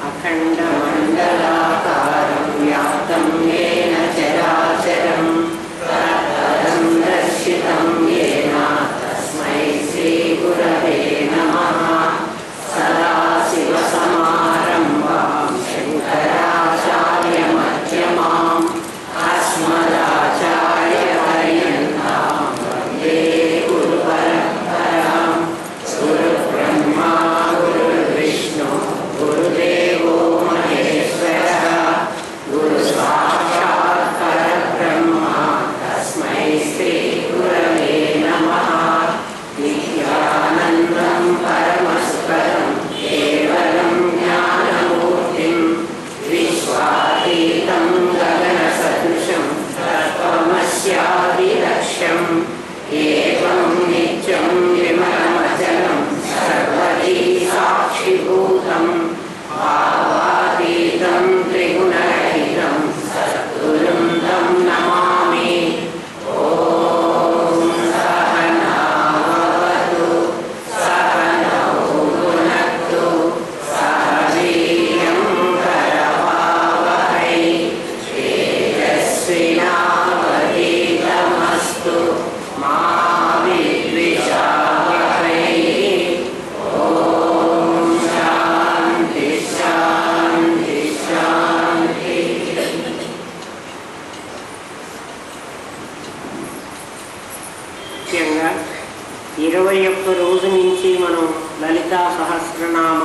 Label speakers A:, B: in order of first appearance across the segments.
A: అఖండ మండలాకారం వ్యాప్తం येन చరాచరం తత్పదం దర్శితం येन తస్మై శ్రీ గురవే నమః. సదాశివసమారంభాం శంకరాచార్య మధ్యమాం అస్మదాచార్యపర్యంతాం వందే గురు పరంపరాం. గురు బ్రహ్మా గురు విష్ణు గురుదేవో మహేశ్వరః గురు సాక్షాత్ పరబ్రహ్మ తస్మై శ్రీ గురవే నమః. నిత్యానందం పరమస్పరం కేవలం జ్ఞానమూర్తిం విశ్వాతీతం గగన సదృశం తత్వమస్యాదిలక్ష్యం ఏవం నిత్యం విమలమచలం సర్వదీ సాక్షిభూతం భావాతీతం త్రిగుణరహితం సద్గురుం తం నమామి. ఓం సహనావతు సహనౌ భునక్తు సహ వీర్యం కరవావహై తేజస్వినావధీతమస్తు మా విద్విషావహై. ఓం శాంతి శాంతి శాంతి. ముఖ్యంగా 21 రోజు నుంచి మనం లలితా సహస్రనామ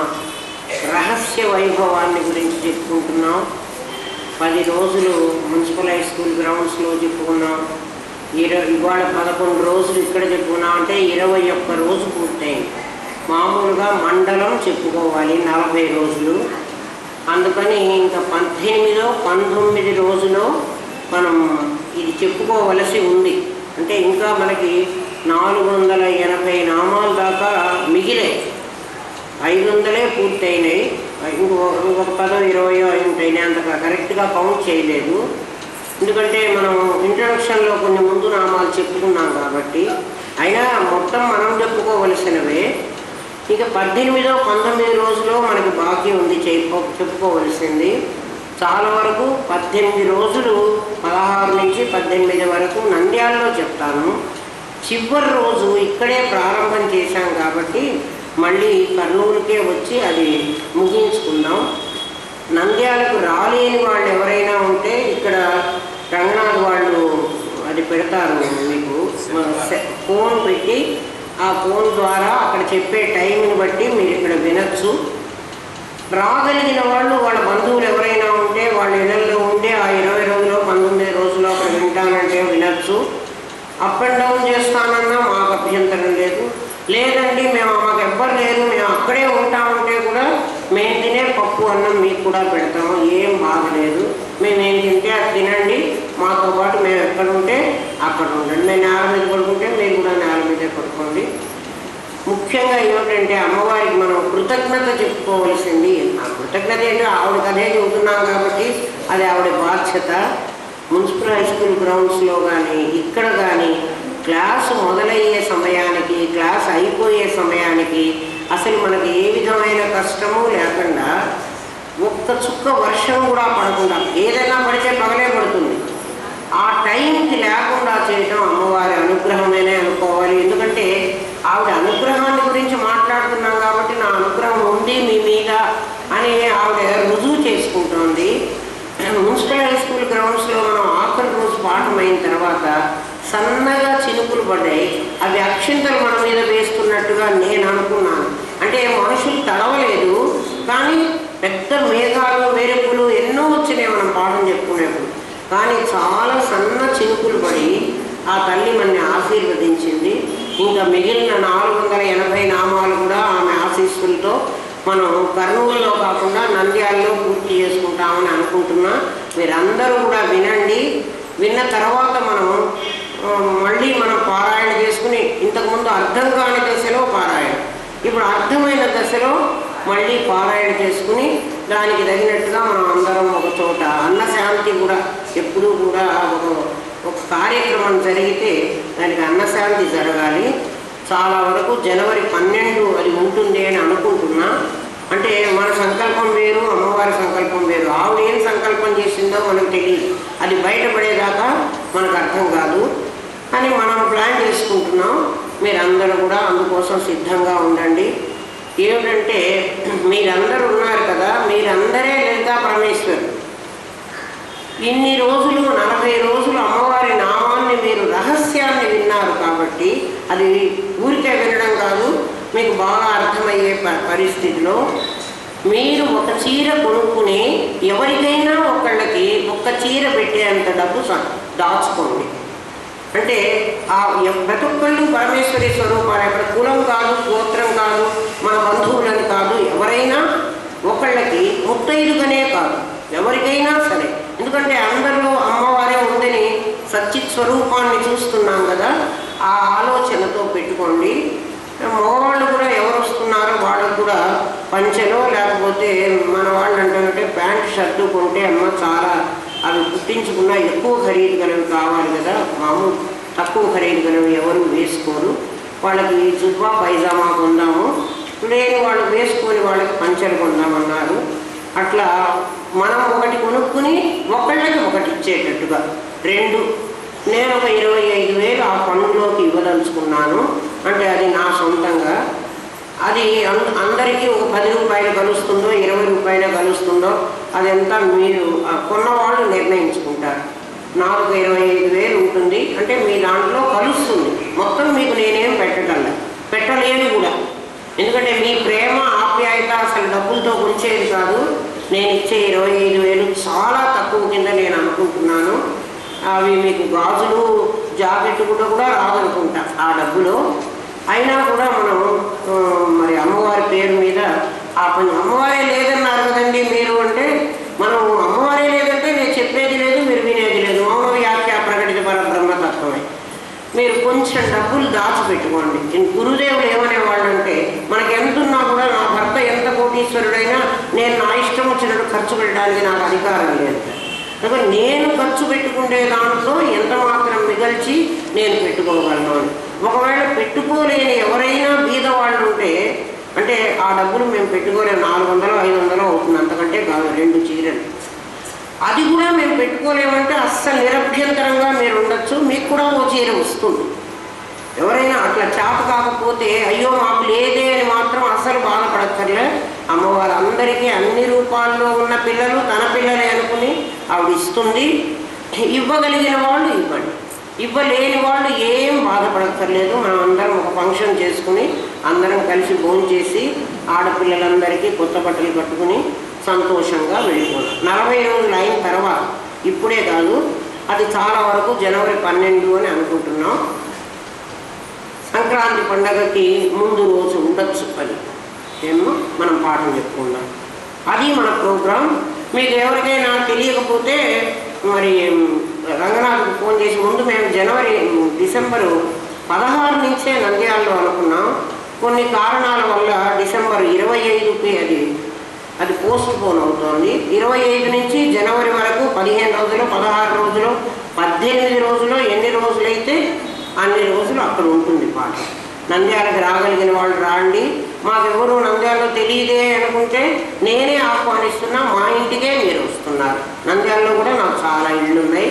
A: రహస్య వైభవాన్ని గురించి చెప్పుకుంటున్నాం. 10 రోజులు మున్సిపల్ హై స్కూల్ గ్రౌండ్స్లో చెప్పుకున్నాం. ఇవాళ 11 రోజులు ఇక్కడ చెప్పుకున్నాం. అంటే 21 రోజు పూర్తయింది. మామూలుగా మండలం చెప్పుకోవాలి 40 రోజులు. అందుకని ఇంకా 18, 19 రోజులు మనం ఇది చెప్పుకోవలసి ఉంది. అంటే ఇంకా మనకి 480 నామాల దాకా మిగిలాయి. 500 పూర్తయినాయి. ఇంకొక 10, 20 ఉంటాయి. అంత కరెక్ట్గా కౌంట్ చేయలేదు. ఎందుకంటే మనం ఇంట్రడక్షన్లో కొన్ని ముందు నామాలు చెప్పుకున్నాం కాబట్టి. అయినా మొత్తం మనం చెప్పుకోవలసినవే. ఇక 18, 19 రోజుల్లో మనకి బాకీ ఉంది చెప్పుకోవలసింది. చాలా వరకు 18 రోజులు 16 నుంచి 18 వరకు నంద్యాలలో చెప్తాను. చివరి రోజు ఇక్కడే ప్రారంభం చేశాం కాబట్టి మళ్ళీ కర్నూలుకే వచ్చి అది ముగించుకుందాం. నంద్యాలకు రాలేని వాళ్ళు ఎవరైనా ఉంటే ఇక్కడ రంగనాథ్ వాళ్ళు అది పెడతారు. మీకు ఫోన్ పెట్టి ఆ ఫోన్ ద్వారా అక్కడ చెప్పే టైంని బట్టి మీరు ఇక్కడ వినొచ్చు. రాగలిగిన వాళ్ళు వాళ్ళ బంధువులు ఎవరైనా ఉంటే వాళ్ళ ఇళ్ళల్లో ఉంటే ఆ 20 రోజులు 19 రోజులు అక్కడ వింటానంటే వినొచ్చు. అప్ అండ్ డౌన్ చేస్తానన్నా మాకు అభ్యంతరం లేదు. లేదండి మాకు ఎవ్వరు లేరు, మేము అక్కడే ఉంటామంటే కూడా మేము తినే పప్పు అన్నం మీకు కూడా పెడతాము, ఏం బాగలేదు. మేమేం తింటే అది తినండి, మాతో పాటు మేము ఎక్కడ ఉంటే అక్కడ ఉండండి. మేము నేల మీద పడుకుంటే మీరు కూడా నేల మీదే పడుకోండి. ముఖ్యంగా ఏమిటంటే అమ్మవారికి మనం కృతజ్ఞత చెప్పుకోవాల్సింది. ఆ కృతజ్ఞత ఏంటో ఆవిడకి అదే చెబుతున్నాం కాబట్టి అది ఆవిడ బాధ్యత. మున్సిపల్ హై స్కూల్ గ్రౌండ్స్లో కానీ ఇక్కడ కానీ క్లాసు మొదలయ్యే సమయానికి క్లాస్ అయిపోయే సమయానికి అసలు మనకి ఏ విధమైన కష్టము లేకుండా ఒక్క చుక్క వర్షం కూడా పడకుండా, ఏదైనా పడితే పగలే పడుతుంది, ఆ టైంకి లేకుండా చేయటం అమ్మవారి అనుగ్రహమేనే అనుకోవాలి. ఎందుకంటే ఆవిడ అనుగ్రహాన్ని గురించి మాట్లాడుతున్నాం కాబట్టి నా అనుగ్రహం ఉంది మీ మీద అని ఆవిడ రుజువు చేసుకుంటోంది. మున్సిపల్ హై స్కూల్ గ్రౌండ్స్లో మనం ఆఖరి రోజు పాఠం అయిన తర్వాత సన్నగా చినుకులు పడ్డాయి. అవి అక్షింతలు మన మీద వేస్తున్నట్టుగా నేను అనుకున్నాను. అంటే మనుషులు తడవలేదు, కానీ పెద్ద మేఘాలు మెరుపులు ఎన్నో వచ్చినాయి మనం పాఠం చెప్పుకునేప్పుడు. కానీ చాలా సన్న చినుకులు పడి ఆ తల్లి మనని ఆశీర్వదించింది. ఇంకా మిగిలిన 480 నామాలు కూడా ఆమె ఆశీస్సులతో మనం కర్నూలులో కాకుండా నంద్యాలలో పూర్తి చేసుకుంటామని అనుకుంటున్నా. మీరందరూ కూడా వినండి. విన్న తర్వాత మళ్ళీ మనం పారాయణ చేసుకుని, ఇంతకుముందు అర్థం కాని దశలో పారాయణ, ఇప్పుడు అర్థమైన దశలో మళ్ళీ పారాయణ చేసుకుని దానికి తగినట్టుగా మనం అందరం ఒక చోట అన్నశాంతి కూడా ఎప్పుడూ కూడా ఒక ఒక కార్యక్రమం జరిగితే దానికి అన్నశాంతి జరగాలి. చాలా వరకు జనవరి 12 అది ఉంటుంది అని అనుకుంటున్నా. అంటే మన సంకల్పం వేరు, అమ్మవారి సంకల్పం వేరు. ఆవిడ ఏం సంకల్పం చేసిందో మనకు తెలియదు, అది బయటపడేదాకా మనకు అర్థం కాదు అని మనం ప్లాన్ చేసుకుంటున్నాం. మీరందరూ కూడా అందుకోసం సిద్ధంగా ఉండండి. ఏమిటంటే మీరందరూ ఉన్నారు కదా, మీరందరే లలితా పరమేశ్వరు. ఇన్ని రోజులు 40 రోజులు అమ్మవారి నామాన్ని మీరు రహస్యాన్ని విన్నారు కాబట్టి అది ఊరికే వినడం కాదు, మీకు బాగా అర్థమయ్యే పరిస్థితిలో మీరు ఒక చీర కొనుక్కుని ఎవరికైనా ఒకళ్ళకి ఒక్క చీర పెట్టేంత డబ్బు దాచుకోండి. అంటే ప్రతి ఒక్కళ్ళు పరమేశ్వరి స్వరూపాలు, అక్కడ కులం కాదు, గోత్రం కాదు, మన బంధువులని కాదు, ఎవరైనా ఒకళ్ళకి ముత్తైదుగానే కాదు, ఎవరికైనా సరే. ఎందుకంటే అందరిలో అమ్మవారే ఉందని సచ్చిత్ స్వరూపాన్ని చూస్తున్నాం కదా, ఆ ఆలోచనతో పెట్టుకోండి. మగవాళ్ళు కూడా ఎవరు వస్తున్నారో వాళ్ళకు కూడా పంచెలో లేకపోతే మన వాళ్ళు అంటే ప్యాంట్ షర్టు కొంటే అమ్మ చాలా అవి కుట్టించుకున్నా ఎక్కువ ఖరీదు గలవి కావాలి కదా, మామూలు తక్కువ ఖరీదు గలవి ఎవరు వేసుకోరు. వాళ్ళకి జుబ్బా పైజామా కొందాము, లేని వాళ్ళు వేసుకొని వాళ్ళకి పంచెలు కొందామన్నారు. అట్లా మనం ఒకటి కొనుక్కుని ఒకళ్ళకి ఒకటి ఇచ్చేటట్టుగా 2 నేను ఒక 25,000 ఆ పన్నులోకి ఇవ్వదలుచుకున్నాను. అంటే అది నా సొంతంగా, అది అందరికీ ఒక 10 రూపాయలు కలుస్తుందో 20 రూపాయలు కలుస్తుందో అదంతా మీరు కొన్నవాళ్ళు నిర్ణయించుకుంటారు. నాకు 25,000 ఉంటుంది అంటే మీ దాంట్లో కలుస్తుంది. మొత్తం మీకు నేనేం పెట్టలేను కూడా, ఎందుకంటే మీ ప్రేమ ఆప్యాయత అసలు డబ్బులతో ఉంచేది కాదు. నేను ఇచ్చే 25,000 చాలా తక్కువ కింద నేను అనుకుంటున్నాను. అవి మీకు గాజులు జాకెట్ కూడా రాదనుకుంటా ఆ డబ్బులో. అయినా కూడా మనం మరి అమ్మవారి పేరు మీద ఆ పని, అమ్మవారే లేదన్నారు కదండి మీరు అంటే, మనం అమ్మవారే లేదంటే నేను చెప్పేది లేదు, మీరు వినేది లేదు. మౌన వ్యాఖ్య ప్రకటిత పరబ్రహ్మతత్వమే. మీరు కొంచెం డబ్బులు దాచిపెట్టుకోండి. గురుదేవులు ఏమనేవాళ్ళు అంటే, మనకి ఎంతున్నా కూడా నా భర్త ఎంత కోటీశ్వరుడైనా నేను నా ఇష్టం వచ్చినట్టు ఖర్చు పెట్టడానికి నాకు అధికారం లేదు. కాబట్టి నేను ఖర్చు పెట్టుకునే దాంట్లో ఎంత మాత్రం మిగల్చి నేను పెట్టుకోగలను అని. ఒకవేళ పెట్టుకోలేని ఎవరైనా బీద వాళ్ళు ఉంటే, అంటే ఆ డబ్బులు మేము పెట్టుకోలేము, 400 500 అవుతుంది, అంతకంటే కాదు 2 చీరలు, అది కూడా మేము పెట్టుకోలేమంటే అస్సలు నిరభ్యంతరంగా మీరు ఉండొచ్చు, మీకు కూడా ఓ చీర వస్తుంది. ఎవరైనా అట్లా చేత కాకపోతే అయ్యో మాకు లేదే అని మాత్రం అస్సలు బాధపడక్కర్లే. అమ్మవారు అందరికీ అన్ని రూపాల్లో ఉన్న పిల్లలు తన పిల్లలే అనుకుని ఆవిడ ఇస్తుంది. ఇవ్వగలిగిన వాళ్ళు ఇవ్వండి, ఇవ్వలేని వాళ్ళు ఏం బాధపడక్కర్లేదు. మనం అందరం ఒక ఫంక్షన్ చేసుకుని అందరం కలిసి భోంచేసి ఆడపిల్లలందరికీ కొత్త బట్టలు కట్టుకుని సంతోషంగా వెళ్ళిపోతాం. 40 రోజులు అయిన తర్వాత, ఇప్పుడే కాదు, అది చాలా వరకు జనవరి 12 అని అనుకుంటున్నాం. సంక్రాంతి పండగకి ముందు రోజు ఉండొచ్చు, అది ఏమో మనం పాఠం చెప్పుకుందాం. అది మన ప్రోగ్రాం. మీకు ఎవరికైనా తెలియకపోతే మరి రంగనాథ్కి ఫోన్ చేసి, ముందు మేము డిసెంబరు 16 నుంచే నంద్యాలలో అనుకున్నాం. కొన్ని కారణాల వల్ల డిసెంబర్ 25కి అది పోస్ట్ పోన్ అవుతోంది. 25 నుంచి జనవరి వరకు 15 రోజులు 16 రోజులు 18 రోజులు ఎన్ని రోజులైతే అన్ని రోజులు అక్కడ ఉంటుంది పాట. నంద్యాలకు రాగలిగిన వాళ్ళు రాండి. మాకెవరు నంద్యాలలో తెలియదే అనుకుంటే నేనే ఆహ్వానిస్తున్నా, మా ఇంటికే మీరు వస్తున్నారు. నంద్యాలలో కూడా నాకు చాలా ఇళ్ళు ఉన్నాయి,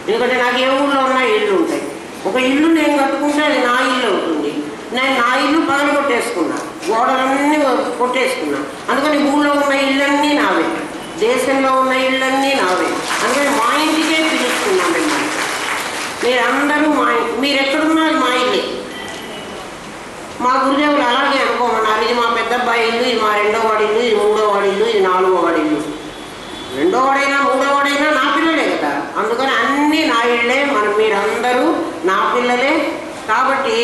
A: ఎందుకంటే నాకు ఏ ఊళ్ళో ఉన్న ఇళ్ళు ఉంటాయి. ఒక ఇల్లు నేను కట్టుకుంటే అది నా ఇల్లు అవుతుంది. నేను నా ఇల్లు పగలు కొట్టేసుకున్నా, గోడలన్నీ కొట్టేసుకున్నా. అందుకని ఊళ్ళో ఉన్న ఇళ్ళన్నీ నావే, దేశంలో ఉన్న ఇళ్ళన్నీ నావే. అందుకని మా ఇంటికే పిలుస్తున్నాం. మీరందరూ మీరు ఎక్కడున్నా మా ఇల్లే. మా గురుదేవులు అలాగే అనుకోమన్నారు. ఇది మా పెద్దబ్బాయి ఇల్లు, ఇది మా 2వ వాడి ఇల్లు, ఇది 3వ వాడి ఇల్లు, ఇది 4వ వాడి ఇల్లు. 2వ వాడైనా 3వ వాడైనా నా పిల్లలే కదా, అందుకని అన్నీ నా ఇళ్ళే. మీరందరూ నా పిల్లలే. కాబట్టి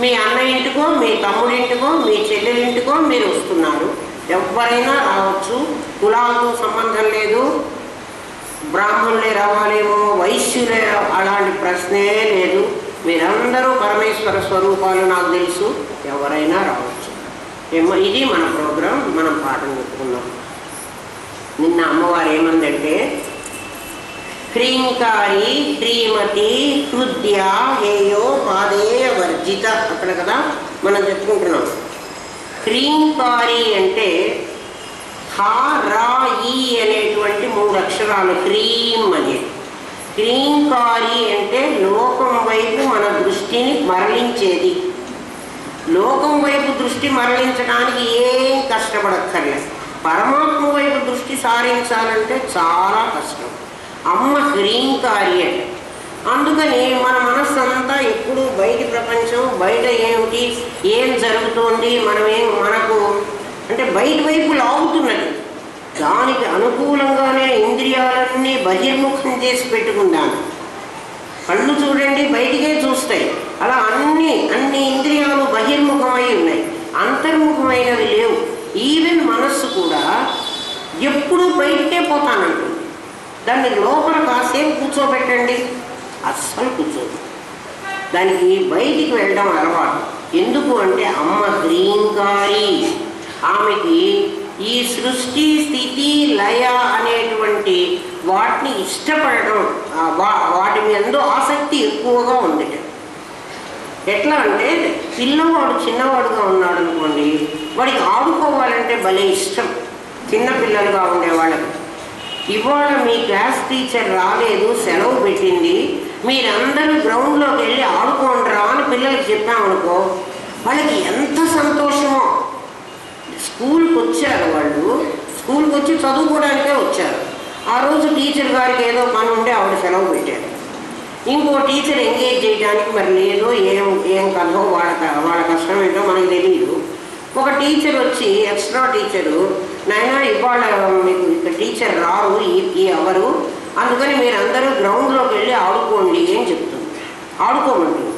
A: మీ అన్న ఇంటికో, మీ తమ్ముడింటికో, మీ చెల్లెలింటికో మీరు వస్తున్నారు. ఎవరైనా రావచ్చు, కులాలతో సంబంధం లేదు. బ్రాహ్మణులే రావాలేమో, వైశ్యులే, అలాంటి ప్రశ్నే లేదు. మీరందరూ పరమేశ్వర స్వరూపాలు నాకు తెలుసు, ఎవరైనా రావచ్చు. ఇది మన ప్రోగ్రాం. మనం పాఠం చెప్పుకున్నాం. నిన్న అమ్మవారు ఏమందంటే, హ్రీంకారి హ్రీమతి హృద్య హేయో పాదేయ వర్జిత అక్కడ కదా మనం చెప్పుకుంటున్నాం. హ్రీంకారి అంటే హా రా ఈ అనేటువంటి 3 అక్షరాలు హ్రీం అని. హ్రీంకారి అంటే లోకం వైపు మన దృష్టిని మరలించేది. లోకం వైపు దృష్టి మరలించడానికి ఏం కష్టపడక్కర్లేదు. పరమాత్మ వైపు దృష్టి సారించాలంటే చాలా కష్టం. అమ్మ హ్రీంకారి అంటే అందుకని మన మనస్సు అంతా ఎప్పుడు బయటి ప్రపంచం, బయట ఏమిటి, ఏం జరుగుతోంది, మనకు అంటే బయట వైపు లాగుతున్నది. దానికి అనుకూలంగానే ఇంద్రియాలన్నీ బహిర్ముఖం చేసి పెట్టుకున్నాను. కళ్ళు చూడండి బయటికే చూస్తాయి, అలా అన్ని ఇంద్రియాలు బహిర్ముఖమై ఉన్నాయి, అంతర్ముఖమైనవి లేవు. ఈవెన్ మనస్సు కూడా ఎప్పుడూ బయటికే పోతానంటుంది. దాన్ని లోపల కాసేపు కూర్చోబెట్టండి, అస్సలు కూర్చోదు. దానికి బయటికి వెళ్ళడం అలవాటు. ఎందుకు అంటే అమ్మ హ్రీంకారి. ఆమెకి ఈ సృష్టి స్థితి లయ అనేటువంటి వాటిని ఇష్టపడడం, వాటి మీద ఆసక్తి ఎక్కువగా ఉంది. ఎట్లా అంటే పిల్లవాడు చిన్నవాడుగా ఉన్నాడు అనుకోండి, వాడికి ఆడుకోవాలంటే భలే ఇష్టం. చిన్నపిల్లలుగా ఉండేవాళ్ళకి ఇవాళ మీ క్లాస్ టీచర్ రాలేదు, సెలవు పెట్టింది, మీరందరూ గ్రౌండ్లోకి వెళ్ళి ఆడుకోండిరా అని పిల్లలకి చెప్పామనుకో, వాళ్ళకి ఎంత సంతోషమో. స్కూల్కి వచ్చారు, వాళ్ళు స్కూల్కి వచ్చి చదువుకోవడానికే వచ్చారు. ఆ రోజు టీచర్ గారికి ఏదో పని ఉంటే ఆవిడ సెలవు పెట్టారు. ఇంకో టీచర్ ఎంగేజ్ చేయడానికి మరి లేదో ఏం కథో వాళ్ళ కష్టం ఏంటో మనకు తెలియదు. ఒక టీచర్ వచ్చి ఎక్స్ట్రా టీచరు, నాయన ఇవాళ మీకు ఇక్కడ టీచర్ రారు ఈ అవరు, అందుకని మీరు అందరూ గ్రౌండ్లోకి వెళ్ళి ఆడుకోండి అని చెప్తుంది. ఆడుకోమంటుంది.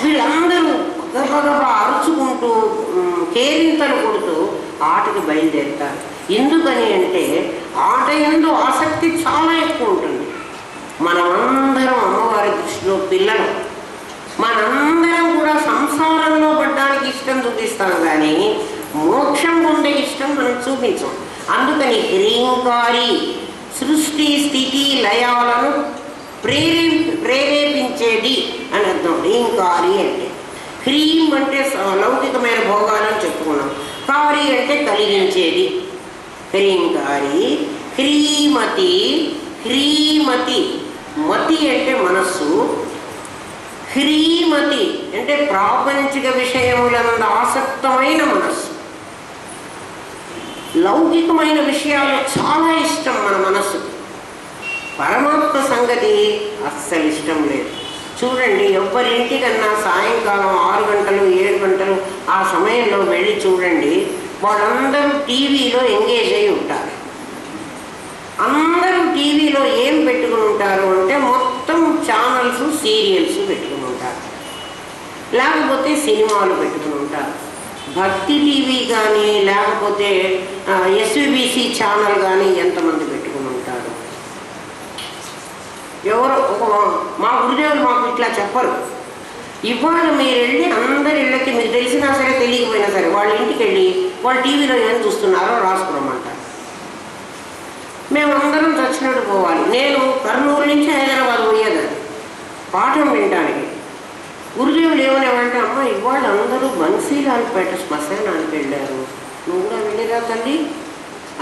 A: వీళ్ళందరూ గబగబా అరుచుకుంటూ కేరింతలు కొడుతూ ఆటకు బయలుదేరుతారు. ఎందుకని అంటే ఆట యందు ఆసక్తి చాలా ఎక్కువ ఉంటుంది. మనమందరం అమ్మవారి దృష్టిలో పిల్లలు, మనందరం కూడా సంసారంలో పడ్డానికి ఇష్టం చూపిస్తాం, కానీ మోక్షం పొందే ఇష్టం మనం చూపించాం. అందుకని హ్రీంకారి సృష్టి స్థితి లయాలను ప్రేరేపించేది అని అర్థం. హ్రీంకారి అంటే హ్రీం అంటే లౌకికమైన భోగాలను చెప్పుకున్నాం, కారి అంటే కలిగించేది. హ్రీంకారి హ్రీమతి. హ్రీమతి మతి అంటే మనస్సు, హ్రీమతి అంటే ప్రాపంచిక విషయములందు ఆసక్తమైన మనస్సు. లౌకికమైన విషయాలు చాలా ఇష్టం మన మనస్సుకి, పరమాత్మ సంగతి అస్సలు ఇష్టం లేదు. చూడండి, ఎవరింటికన్నా సాయంకాలం 6 గంటలు 7 గంటలు ఆ సమయంలో వెళ్ళి చూడండి, వాళ్ళందరూ టీవీలో ఎంగేజ్ అయి ఉంటారు. అందరూ టీవీలో ఏం పెట్టుకుని ఉంటారు అంటే మొత్తం ఛానల్స్, సీరియల్స్ పెట్టుకుని ఉంటారు, లేకపోతే సినిమాలు పెట్టుకుని ఉంటారు. భక్తి టీవీ కానీ లేకపోతే ఎస్విబిసి ఛానల్ కానీ ఎంతమంది పెట్టుకుని ఉంటారు. ఎవరో మా గురుదేవులు మాకు ఇట్లా చెప్పరు. ఇవాళ మీరు వెళ్ళి అందరి ఇళ్ళకి, మీకు తెలిసినా సరే తెలియకపోయినా సరే వాళ్ళ ఇంటికి వెళ్ళి వాళ్ళు టీవీలో ఏం చూస్తున్నారో రాసుకురమ్మంటారు. మేమందరం చచ్చినట్టు పోవాలి. నేను కర్నూలు నుంచి హైదరాబాద్ పోయేదాన్ని పాఠం వినడానికి. గురుదేవులు ఏమనేవాళ్ళంటే, అమ్మ ఇవాళ అందరూ బన్సీలాల్పేట శ్మశానానికి వెళ్ళారు, నువ్వు కూడా వెళ్ళిరా తల్లి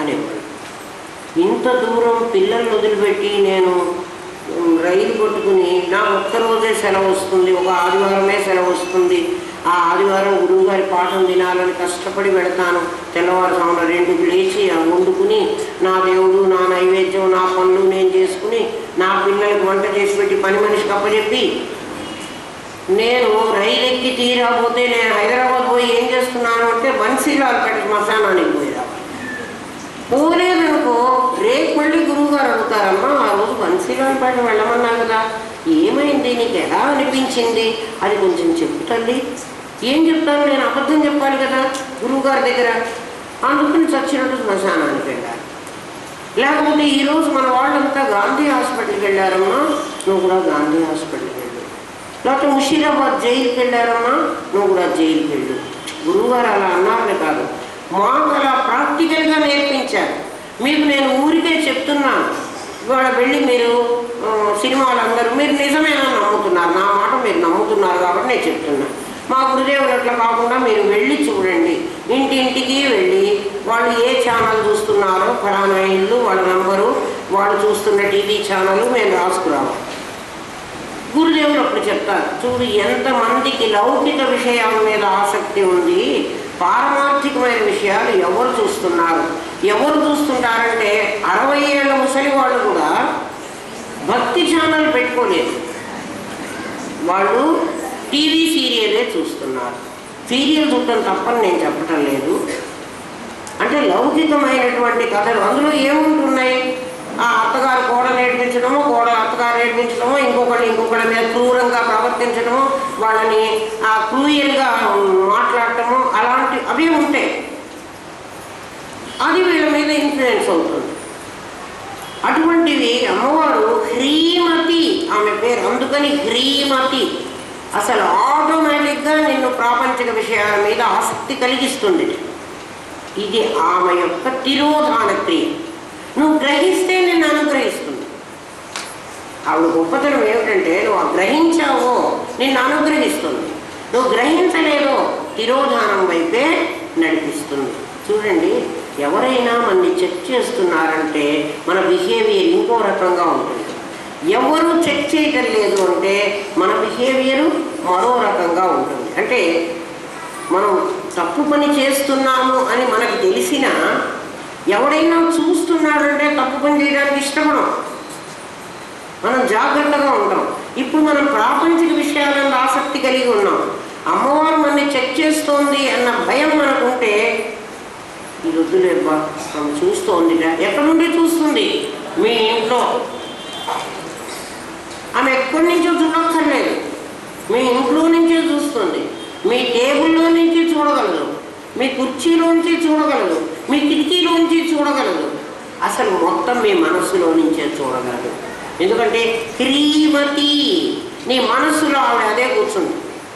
A: అనేవాళ్ళు. ఇంత దూరం పిల్లల్ని వదిలిపెట్టి నేను రైలు కొట్టుకుని, నాకు ఒక్కరోజే సెలవు వస్తుంది, ఒక ఆదివారమే సెలవు వస్తుంది, ఆ ఆదివారం గురువుగారి పాఠం తినాలని కష్టపడి పెడతాను. తెల్లవారుజామున 2కి లేచి వండుకుని నా దేవుడు, నా నైవేద్యం, నా పనులు నేను చేసుకుని నా పిల్లలకు వంట చేసి పెట్టి పని మనిషికి అప్పచెప్పి నేను రైలు ఎక్కి తీరాపోతే నేను హైదరాబాద్ పోయి ఏం చేస్తున్నాను అంటే బన్సీలాల్పేట శ్మశానానికి పోయిరా. పోలేదనుకో రేపు మళ్ళీ గురువుగారు అడుగుతారమ్మా, ఆ రోజు బన్సీలాల్పేట వెళ్ళమన్నా కదా, ఏమైంది, నీకు ఎలా అనిపించింది, అది కొంచెం చెప్పు తల్లి. ఏం చెప్తాను, నేను అబద్ధం చెప్పాలి కదా గురువుగారి దగ్గర. అందుకని చచ్చినట్టు శ్మశానానికి వెళ్ళాలి. లేకపోతే ఈరోజు మన వాళ్ళంతా గాంధీ హాస్పిటల్కి వెళ్ళారమ్మా, నువ్వు కూడా గాంధీ హాస్పిటల్కి వెళ్ళు. లేకపోతే ముషీరాబాద్ జైలుకి వెళ్ళారమ్మా, నువ్వు కూడా జైలుకి వెళ్ళు. గురువుగారు అలా అన్నారని కాదు, మాకు అలా ప్రాక్టికల్గా నేర్పించారు. మీకు నేను ఊరికే చెప్తున్నాను, ఇవాళ వెళ్ళి మీరు సినిమాలు అందరూ మీరు నిజమేనా నమ్ముతున్నారు, నా మాట మీరు నమ్ముతున్నారు కాబట్టి నేను చెప్తున్నాను. మా గురుదేవులు అట్లా కాకుండా మీరు వెళ్ళి చూడండి, ఇంటింటికి వెళ్ళి వాళ్ళు ఏ ఛానల్ చూస్తున్నారో ఫలానా ఇల్లు వాళ్ళ నంబరు వాళ్ళు చూస్తున్న టీవీ ఛానల్ మేము రాసుకురావాలి. గురుదేవులు అప్పుడు చెప్తారు, చూడు ఎంతమందికి లౌకిక విషయాల మీద ఆసక్తి ఉంది, పారమార్థికమైన విషయాలు ఎవరు చూస్తున్నారు, ఎవరు చూస్తుంటారంటే 60 ఏళ్ళ ముసలి వాళ్ళు కూడా భక్తి ఛానల్ పెట్టుకోలేదు, వాళ్ళు టీవీ సీరియలే చూస్తున్నారు. సీరియల్ చూడటం తప్పని నేను చెప్పటం లేదు, అంటే లౌకికమైనటువంటి కథలు అందులో ఏముంటున్నాయి, ఆ అత్తగారు కోడలు ఏడిపించడమో, కోడలు అత్తగారు ఏడిపించడమో, ఇంకొకళ్ళ మీద క్రూరంగా ప్రవర్తించడమో, వాళ్ళని క్రూయల్గా మాట్లాడటము, అలాంటి అవి ఉంటాయి. అది వీళ్ళ మీద ఇన్ఫ్లుయెన్స్ అవుతుంది. అటువంటివి అమ్మవారు హ్రీమతి, ఆమె పేరు అందుకని హ్రీమతి. అసలు ఆటోమేటిక్గా నిన్ను ప్రాపంచిక విషయాల మీద ఆసక్తి కలిగిస్తుంది. ఇది ఆమె యొక్క తిరోధాన క్రియ. నువ్వు గ్రహిస్తే నిన్ను అనుగ్రహిస్తుంది. ఆవిడ గొప్పతనం ఏమిటంటే నువ్వు గ్రహించావో నిన్ను అనుగ్రహిస్తుంది, నువ్వు గ్రహించలేదో తిరోధానం వైపే నడిపిస్తుంది. చూడండి, ఎవరైనా మనని చెక్ చేస్తున్నారంటే మన బిహేవియర్ ఇంకో రకంగా ఉంటుంది. ఎవరు చెక్ చేయటం లేదు అంటే మన బిహేవియరు మరో రకంగా ఉంటుంది. అంటే మనం తప్పు పని చేస్తున్నాము అని మనకు తెలిసినా ఎవడైనా చూస్తున్నాడంటే తప్పు పని చేయడానికి ఇష్టపడం, మనం జాగ్రత్తగా ఉంటాం. ఇప్పుడు మనం ప్రాపంచిక విషయాలను ఆసక్తి కలిగి ఉన్నాం, అమ్మవారు మనని చెక్ చేస్తోంది అన్న భయం మనకుంటే ఇది వద్దులేబ్బా ఆమె చూస్తోందిగా. ఎక్కడి నుండి చూస్తుంది? మీ ఇంట్లో. ఆమె ఎక్కడి నుంచో చూడక్కర్లేదు, మీ ఇంట్లో నుంచే చూస్తుంది. మీ టేబుల్లో నుంచి చూడగలదు, మీ కుర్చీలోంచి చూడగలదు, మీ కిటికీలోంచి చూడగలదు, అసలు మొత్తం మీ మనస్సులో నుంచే చూడగలదు. ఎందుకంటే హ్రీమతి, నీ మనస్సులో ఆవిడ అదే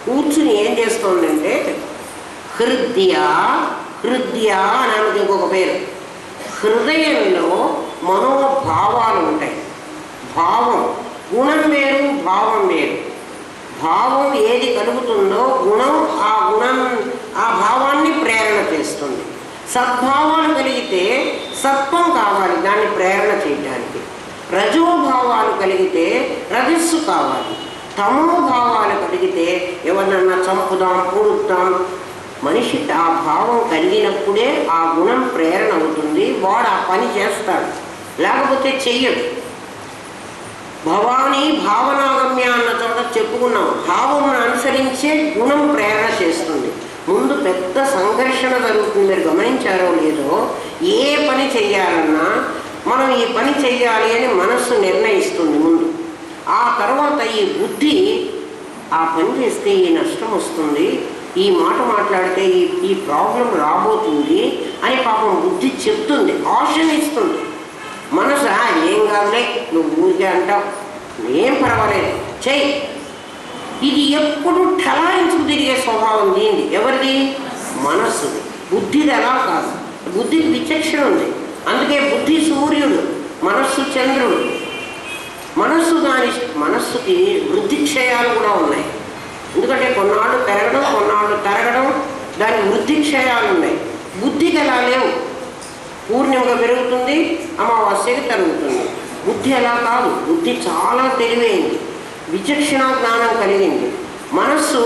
A: కూర్చుని ఏం చేస్తోందంటే హృదయ అని ఆమెకి ఇంకొక పేరు. హృదయంలో మనోభావాలు ఉంటాయి. భావం, గుణం వేరు, భావం వేరు. భావం ఏది కలుగుతుందో గుణం ఆ భావాన్ని ప్రేరణ చేస్తుంది. సద్భావాలు కలిగితే సత్వం కావాలి దాన్ని ప్రేరణ చేయడానికి, రజోభావాలు కలిగితే రజస్సు కావాలి, తమోభావాలు కలిగితే ఎవరినన్నా చంపుదాం, పూడుద్దాం. మనిషికి ఆ భావం కలిగినప్పుడే ఆ గుణం ప్రేరణ అవుతుంది, వాడు ఆ పని చేస్తాడు, లేకపోతే చెయ్యడు. భవానీ భావనాగమ్య అన్న చోట చెప్పుకున్నాం, భావమును అనుసరించే గుణం ప్రేరణ చేస్తుంది. ముందు పెద్ద సంఘర్షణ జరుగుతుంది, మీరు గమనించారో లేదో. ఏ పని చెయ్యాలన్నా మనం ఈ పని చెయ్యాలి అని మనస్సు నిర్ణయిస్తుంది ముందు. ఆ తర్వాత ఈ బుద్ధి ఆ పని చేస్తే ఈ నష్టం వస్తుంది, ఈ మాట మాట్లాడితే ఈ ప్రాబ్లం రాబోతుంది అని పాపం బుద్ధి చెప్తుంది, ఆప్షన్ ఇస్తుంది. మనసు ఏం కాదులే, నువ్వు ఊరికే అంటావు, ఏం పర్వాలేదు చెయ్యి. ఇది ఎప్పుడు ఠలాయించుకు తిరిగే స్వభావం దీనిది. ఎవరిది? మనస్సుది. బుద్ధిది అలా కాదు, బుద్ధికి విచక్షణ ఉంది. అందుకే బుద్ధి సూర్యుడు, మనస్సు చంద్రుడు. మనస్సుకి వృద్ధి క్షయాలు కూడా ఉన్నాయి. ఎందుకంటే కొన్నాళ్ళు పెరగడం, కొన్నాళ్ళు తరగడం, దాని వృద్ధి క్షయాలు ఉన్నాయి. బుద్ధికి అలా లేవు, పూర్ణిమగా పెరుగుతుంది, అమావాస్యకి తరుగుతుంది. బుద్ధి అలా కాదు, బుద్ధి చాలా తెలివైంది, విచక్షణ జ్ఞానం కలిగింది. మనస్సు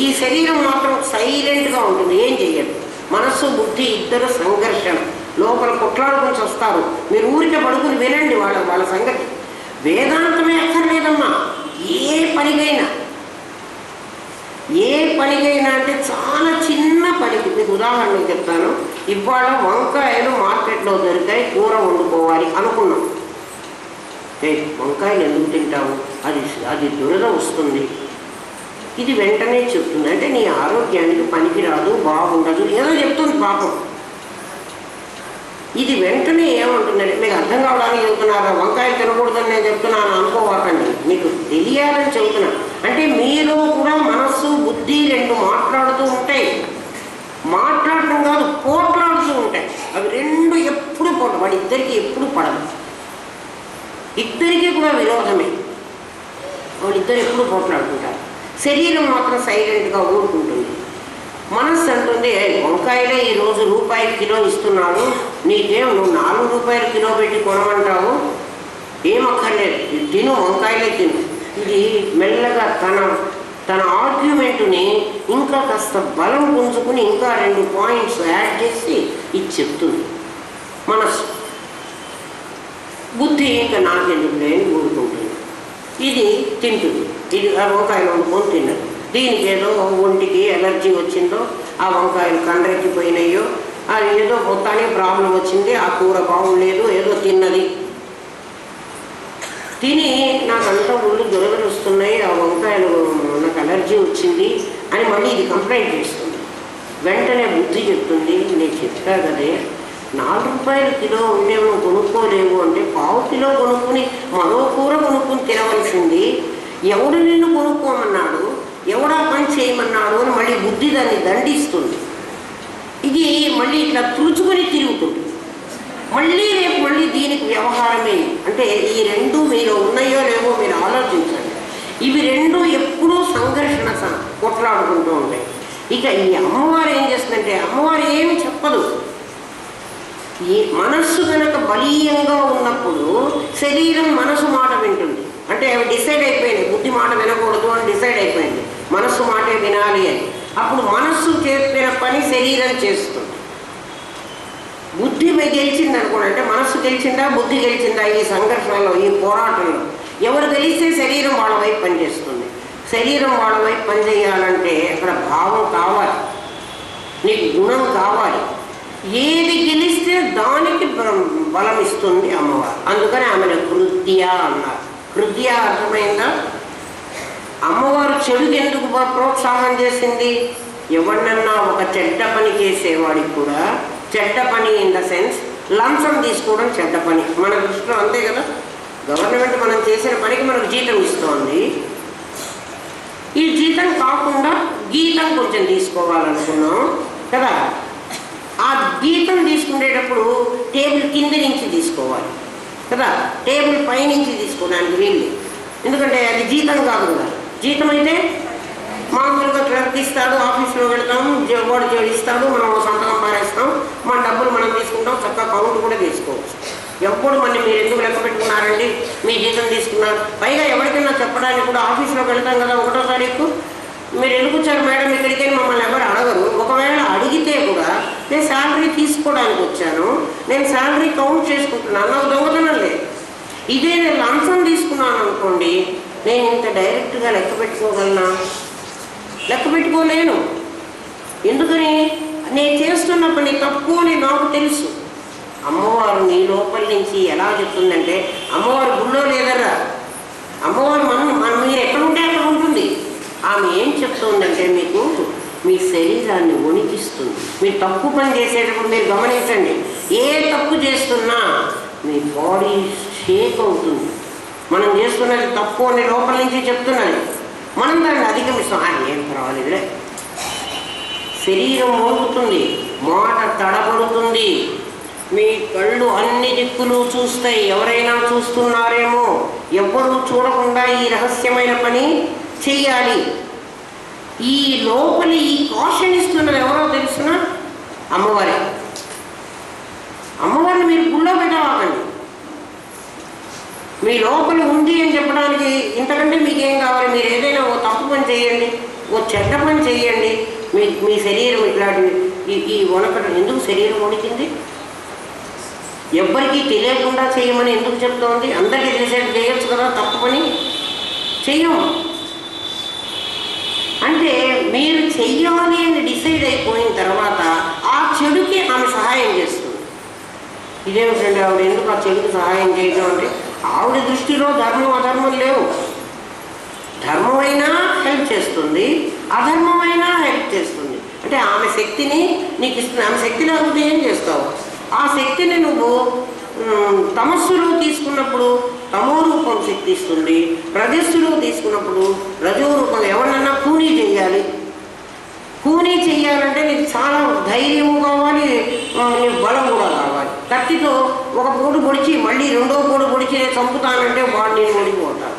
A: ఈ శరీరం మాత్రం సైలెంట్గా ఉంటుంది, ఏం చెయ్యదు. మనస్సు బుద్ధి ఇద్దరు సంఘర్షణ, లోపల కొట్లాడుకుని వస్తారు. మీరు ఊరికే పడుకుని వినండి వాళ్ళ సంగతి. వేదాంతమే అక్కర్లేదమ్మా, ఏ పనికైనా అంటే చాలా చిన్న పనికి. మీకు ఉదాహరణకు చెప్తాను. ఇవాళ వంకాయలు మార్కెట్లో దొరికాయి, కూర వండుకోవాలి అనుకున్నాం. వంకాయలు ఎందుకు తింటావు, అది దురద వస్తుంది, ఇది వెంటనే చెప్తుంది. అంటే నీ ఆరోగ్యానికి పనికిరాదు, బాగుండదు, ఏదో చెప్తుంది పాపం. ఇది వెంటనే ఏమంటుందంటే, మీకు అర్థం కావడానికి చెబుతున్నారా, వంకాయలు తినకూడదని నేను చెప్తున్నాను అనుకోవాకండి, మీకు తెలియాలని చెబుతున్నా. అంటే మీలో కూడా మనస్సు బుద్ధి రెండు మాట్లాడుతూ ఉంటాయి. మాట్లాడటం కాదు, పోట్లాడుతూ ఉంటాయి. అవి రెండు ఎప్పుడు వాడిద్దరికి ఎప్పుడు పడదు. ఇద్దరికీ కూడా విరోధమే. వాళ్ళిద్దరు ఎప్పుడు పోట్లాడుకుంటారు. శరీరం మాత్రం సైలెంట్గా ఊరుకుంటుంది. మనస్సు అంటుంది, వంకాయలే ఈరోజు రూపాయి కిలో ఇస్తున్నాడు, నీకేం నువ్వు 4 రూపాయలు కిలో పెట్టి కొనమంటావు, ఏమక్కర్లేదు, తిను, వంకాయలే తిను. ఇది మెల్లగా తన ఆర్గ్యుమెంట్ని ఇంకా కాస్త బలం పుంజుకుని ఇంకా 2 పాయింట్స్ యాడ్ చేసి ఇది చెప్తుంది మనస్సు. బుద్ధి ఇంకా నాకెందుకు లేని ఊరుకుంటుంది. ఇది తింటుంది. ఇది ఆ వంకాయలు వండుకొని తిన్నది. దీనికి ఏదో ఒంటికి ఎలర్జీ వచ్చిందో, ఆ వంకాయలు కండ్రెక్కిపోయినాయో, అది ఏదో మొత్తానికి ప్రాబ్లం వచ్చింది, ఆ కూర బాగుండలేదు, ఏదో తిన్నది. తిని నాకంతా ఒళ్ళు దురదలు వస్తున్నాయి, ఆ వంకాయలు నాకు అలర్జీ వచ్చింది అని మళ్ళీ ఇది కంప్లైంట్ చేస్తుంది. వెంటనే బుద్ధి చెప్తుంది, నేను చెప్తా కదే 4 రూపాయలు కిలో ఉండేవి నువ్వు కొనుక్కోలేవు అంటే 1/2 కిలో కొనుక్కుని మరో కూర కొనుక్కుని తినవలసింది, ఎవడు నిన్ను కొనుక్కోమన్నాడు, ఎవడా పని చేయమన్నాడు అని మళ్ళీ బుద్ధి దాన్ని దండిస్తుంది. ఇది మళ్ళీ ఇట్లా తుడుచుకొని తిరుగుతుంది. మళ్ళీ రేపు మళ్ళీ దీనికి వ్యవహారమే. అంటే ఈ 2 మీలో ఉన్నాయో లేవో మీరు ఆలోచించండి. ఇవి 2 ఎప్పుడూ సంఘర్షణ కొట్లాడుకుంటూ ఉంటాయి. ఇక ఈ అమ్మవారు ఏం చేస్తుందంటే, అమ్మవారు ఏమి చెప్పదు. ఈ మనస్సు కనుక బలీయంగా ఉన్నప్పుడు శరీరం మనసు మాట వింటుంది. అంటే అవి డిసైడ్ అయిపోయింది, బుద్ధి మాట వినకూడదు అని డిసైడ్ అయిపోయింది, మనస్సు మాటే వినాలి అని. అప్పుడు మనస్సు చెప్పిన పని శరీరం చేస్తుంది. బుద్ధి గెలిచింది అనుకోండి, అంటే మనస్సు గెలిచిందా బుద్ధి గెలిచిందా ఈ సంఘర్షణలో, ఈ పోరాటంలో ఎవరు గెలిస్తే శరీరం వాళ్ళ వైపు పనిచేస్తుంది. శరీరం వాళ్ళ వైపు పనిచేయాలంటే అక్కడ భావం కావాలి, నీకు గుణం కావాలి. ఏది గెలిస్తే దానికి బలం ఇస్తుంది అమ్మవారు. అందుకని ఆమెను కృత్య అన్నారు. కృత్య అర్థమైందా? అమ్మవారు చెడుకి ఎందుకు ప్రోత్సాహం చేసింది? ఎవరినన్నా ఒక చెడ్డ పని చేసేవాడికి కూడా, చెడ్డ పని ఇన్ ద సెన్స్ లంచం తీసుకోవడం చెడ్డ పని మన దృష్టిలో, అంతే కదా. గవర్నమెంట్ మనం చేసిన పనికి మనకు జీతం ఇస్తోంది. ఈ జీతం కాకుండా గీతం కొంచెం తీసుకోవాలనుకున్నాం కదా. ఆ గీతం తీసుకునేటప్పుడు టేబుల్ కింద నుంచి తీసుకోవాలి కదా, టేబుల్ పై నుంచి తీసుకోవడానికి వీళ్ళు. ఎందుకంటే అది జీతం కాదు కదా. జీతం అయితే మామూలుగా క్లర్క్ ఇస్తాడు, ఆఫీస్లో వెళ్తాం, వాడు జోడిస్తాడు, మనం సంతకం పారేస్తాం, మన డబ్బులు మనం తీసుకుంటాం, చక్కగా కౌంట్ కూడా తీసుకోవచ్చు. ఎప్పుడు మళ్ళీ మీరు ఎందుకు లెక్క పెట్టుకున్నారండి, మీ జీతం తీసుకున్నారు. పైగా ఎవరికైనా చెప్పడానికి కూడా ఆఫీస్లోకి వెళ్తాం కదా 1వ తారీఖు, మీరు ఎందుకు వచ్చారు మేడం ఇక్కడికి మమ్మల్ని ఎవరు అడగరు. ఒకవేళ అడిగితే కూడా నేను శాలరీ తీసుకోవడానికి వచ్చాను, నేను శాలరీ కౌంట్ చేసుకుంటున్నాను, నాకు దొంగతనం లేదు. ఇదే నేను లంచం తీసుకున్నాను అనుకోండి, నేను ఇంత డైరెక్ట్గా లెక్క పెట్టుకోగలనా? లెక్క పెట్టుకోలేను. ఎందుకని? నేను చేస్తున్న పని తప్పు అని నాకు తెలుసు. అమ్మవారు నీ లోపల నుంచి ఎలా చెప్తుందంటే, అమ్మవారు గుళ్ళో లేదర్రా, అమ్మవారు మీరు ఎక్కడుంటే అక్కడ ఉంటుంది. ఆమె ఏం చెప్తుందంటే, మీకు మీ శరీరాన్ని వణికిస్తుంది. మీరు తప్పు పని చేసేటప్పుడు మీరు గమనించండి, ఏ తప్పు చేస్తున్నా మీ బాడీ షేక్ అవుతుంది. మనం చేస్తున్నది తప్పు అని లోపల నుంచి చెప్తున్నది, మనం దాన్ని అధిగమిస్తాం. ఏం పర్వాలేదులే. శరీరం మోగుతుంది, మాట తడబడుతుంది, మీ కళ్ళు అన్ని దిక్కులు చూస్తాయి. ఎవరైనా చూస్తున్నారేమో, ఎవ్వరూ చూడకుండా ఈ రహస్యమైన పని చెయ్యాలి. ఈ లోపలి ఈ కాషన్ ఇస్తున్నది ఎవరో తెలుసిన? అమ్మవారే. అమ్మవారిని మీరు గుళ్ళో పెట్టవాకండి. మీ లోపల ఉంది అని చెప్పడానికి ఇంతకంటే మీకేం కావాలి? మీరు ఏదైనా ఓ తప్పు పని చేయండి, ఓ చెడ్డ పని చేయండి, మీ శరీరం ఇట్లాంటివి ఈ వణకడం. ఎందుకు శరీరం వణికింది? ఎవ్వరికీ తెలియకుండా చేయమని ఎందుకు చెప్తోంది? అందరికీ తెలిసేది చేయొచ్చు కదా, తప్పు పని చెయ్యం. అంటే మీరు చెయ్యాలి అని డిసైడ్ అయిపోయిన తర్వాత ఆ చెడుకి ఆమె సహాయం చేస్తుంది. ఇదేమిటండి ఆవిడ ఎందుకు ఆ చెడుకి సహాయం చేయడం అంటే, ఆవిడ దృష్టిలో ధర్మం అధర్మం లేవు. ధర్మమైనా హెల్ప్ చేస్తుంది, అధర్మమైనా హెల్ప్ చేస్తుంది. అంటే ఆమె శక్తిని నీకు ఇస్తుంది. ఆమె శక్తి లేకపోతే ఏం చేస్తావు? ఆ శక్తిని నువ్వు తమస్సులో తీసుకున్నప్పుడు తమో రూపం శక్తి ఇస్తుంది, రజస్సులో తీసుకున్నప్పుడు రజో రూపం. ఎవరినన్నా కూనీ చెయ్యాలి. కూనీ చెయ్యాలంటే నీకు చాలా ధైర్యము కావాలి, నీకు బలం కూడా కావాలి కత్తితో ఒక పోటు పొడిచి మళ్ళీ రెండో పోటు పొడిచి నేను చంపుతానంటే వాడు నేను ఓడిపోతాను.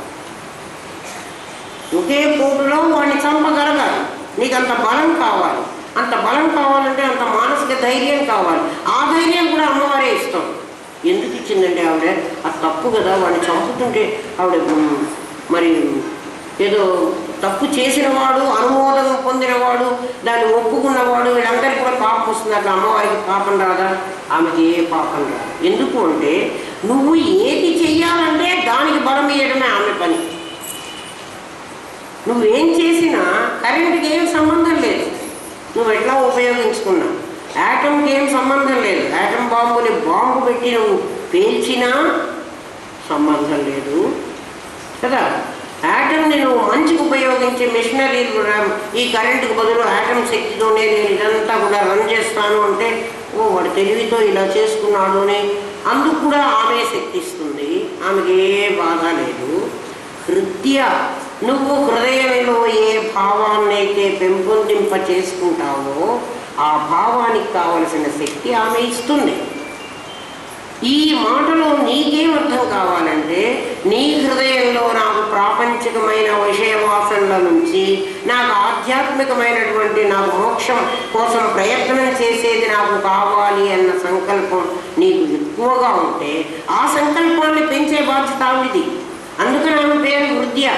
A: ఒకే పోటులో వాడిని చంపగలగాలి. నీకు అంత బలం కావాలి. అంత బలం కావాలంటే అంత మానసిక ధైర్యం కావాలి. ఆ ధైర్యం కూడా అమ్మవారే ఇస్తాం. ఎందుకు ఇచ్చిందంటే ఆవిడ అది తప్పు కదా, వాడిని చంపుతుంటే ఆవిడ మరి ఏదో తప్పు చేసినవాడు, అనుమోదం పొందినవాడు, దాన్ని ఒప్పుకున్నవాడు, వీళ్ళందరికీ కూడా పాపం వస్తుంది. అట్లా అమ్మవారికి పాపం రాదా? ఆమెకి ఏ పాపం రాదు. ఎందుకు అంటే నువ్వు ఏది చెయ్యాలంటే దానికి బలం ఇవ్వడమే ఆమె పని. నువ్వేం చేసినా కరెంటుకి ఏం సంబంధం లేదు, నువ్వు ఎట్లా ఉపయోగించుకున్నావు. యాటంకి ఏం సంబంధం లేదు, యాటం బాంబుని బాంబు పెట్టి నువ్వు పేల్చినా సంబంధం లేదు కదా. యాటంని నువ్వు మంచికి ఉపయోగించే మిషనరీలు ఈ కరెంటుకు బదులు యాటం శక్తితోనే నేను ఇదంతా కూడా రన్ చేస్తాను అంటే వాడు తెలివితో ఇలా చేసుకున్నాడు అని అందుకు కూడా ఆమె శక్తి ఇస్తుంది. ఆమెకి ఏ బాధ లేదు. హృదయ నువ్వు హృదయంలో ఏ భావాన్నైతే పెంపొందింప చేసుకుంటావో ఆ భావానికి కావలసిన శక్తి ఆమె ఇస్తుంది. ఈ మాటలో నీకేం అర్థం కావాలంటే నీ హృదయంలో నాకు ప్రాపంచికమైన విషయ వాసనల నుంచి నాకు ఆధ్యాత్మికమైనటువంటి నాకు మోక్షం కోసం ప్రయత్నం చేసేది నాకు కావాలి అన్న సంకల్పం నీకు ఎక్కువగా ఉంటే ఆ సంకల్పాన్ని పెంచే బాధ్యత ఆవిడిది. అందుకని ఆమె పేరు హృదయ.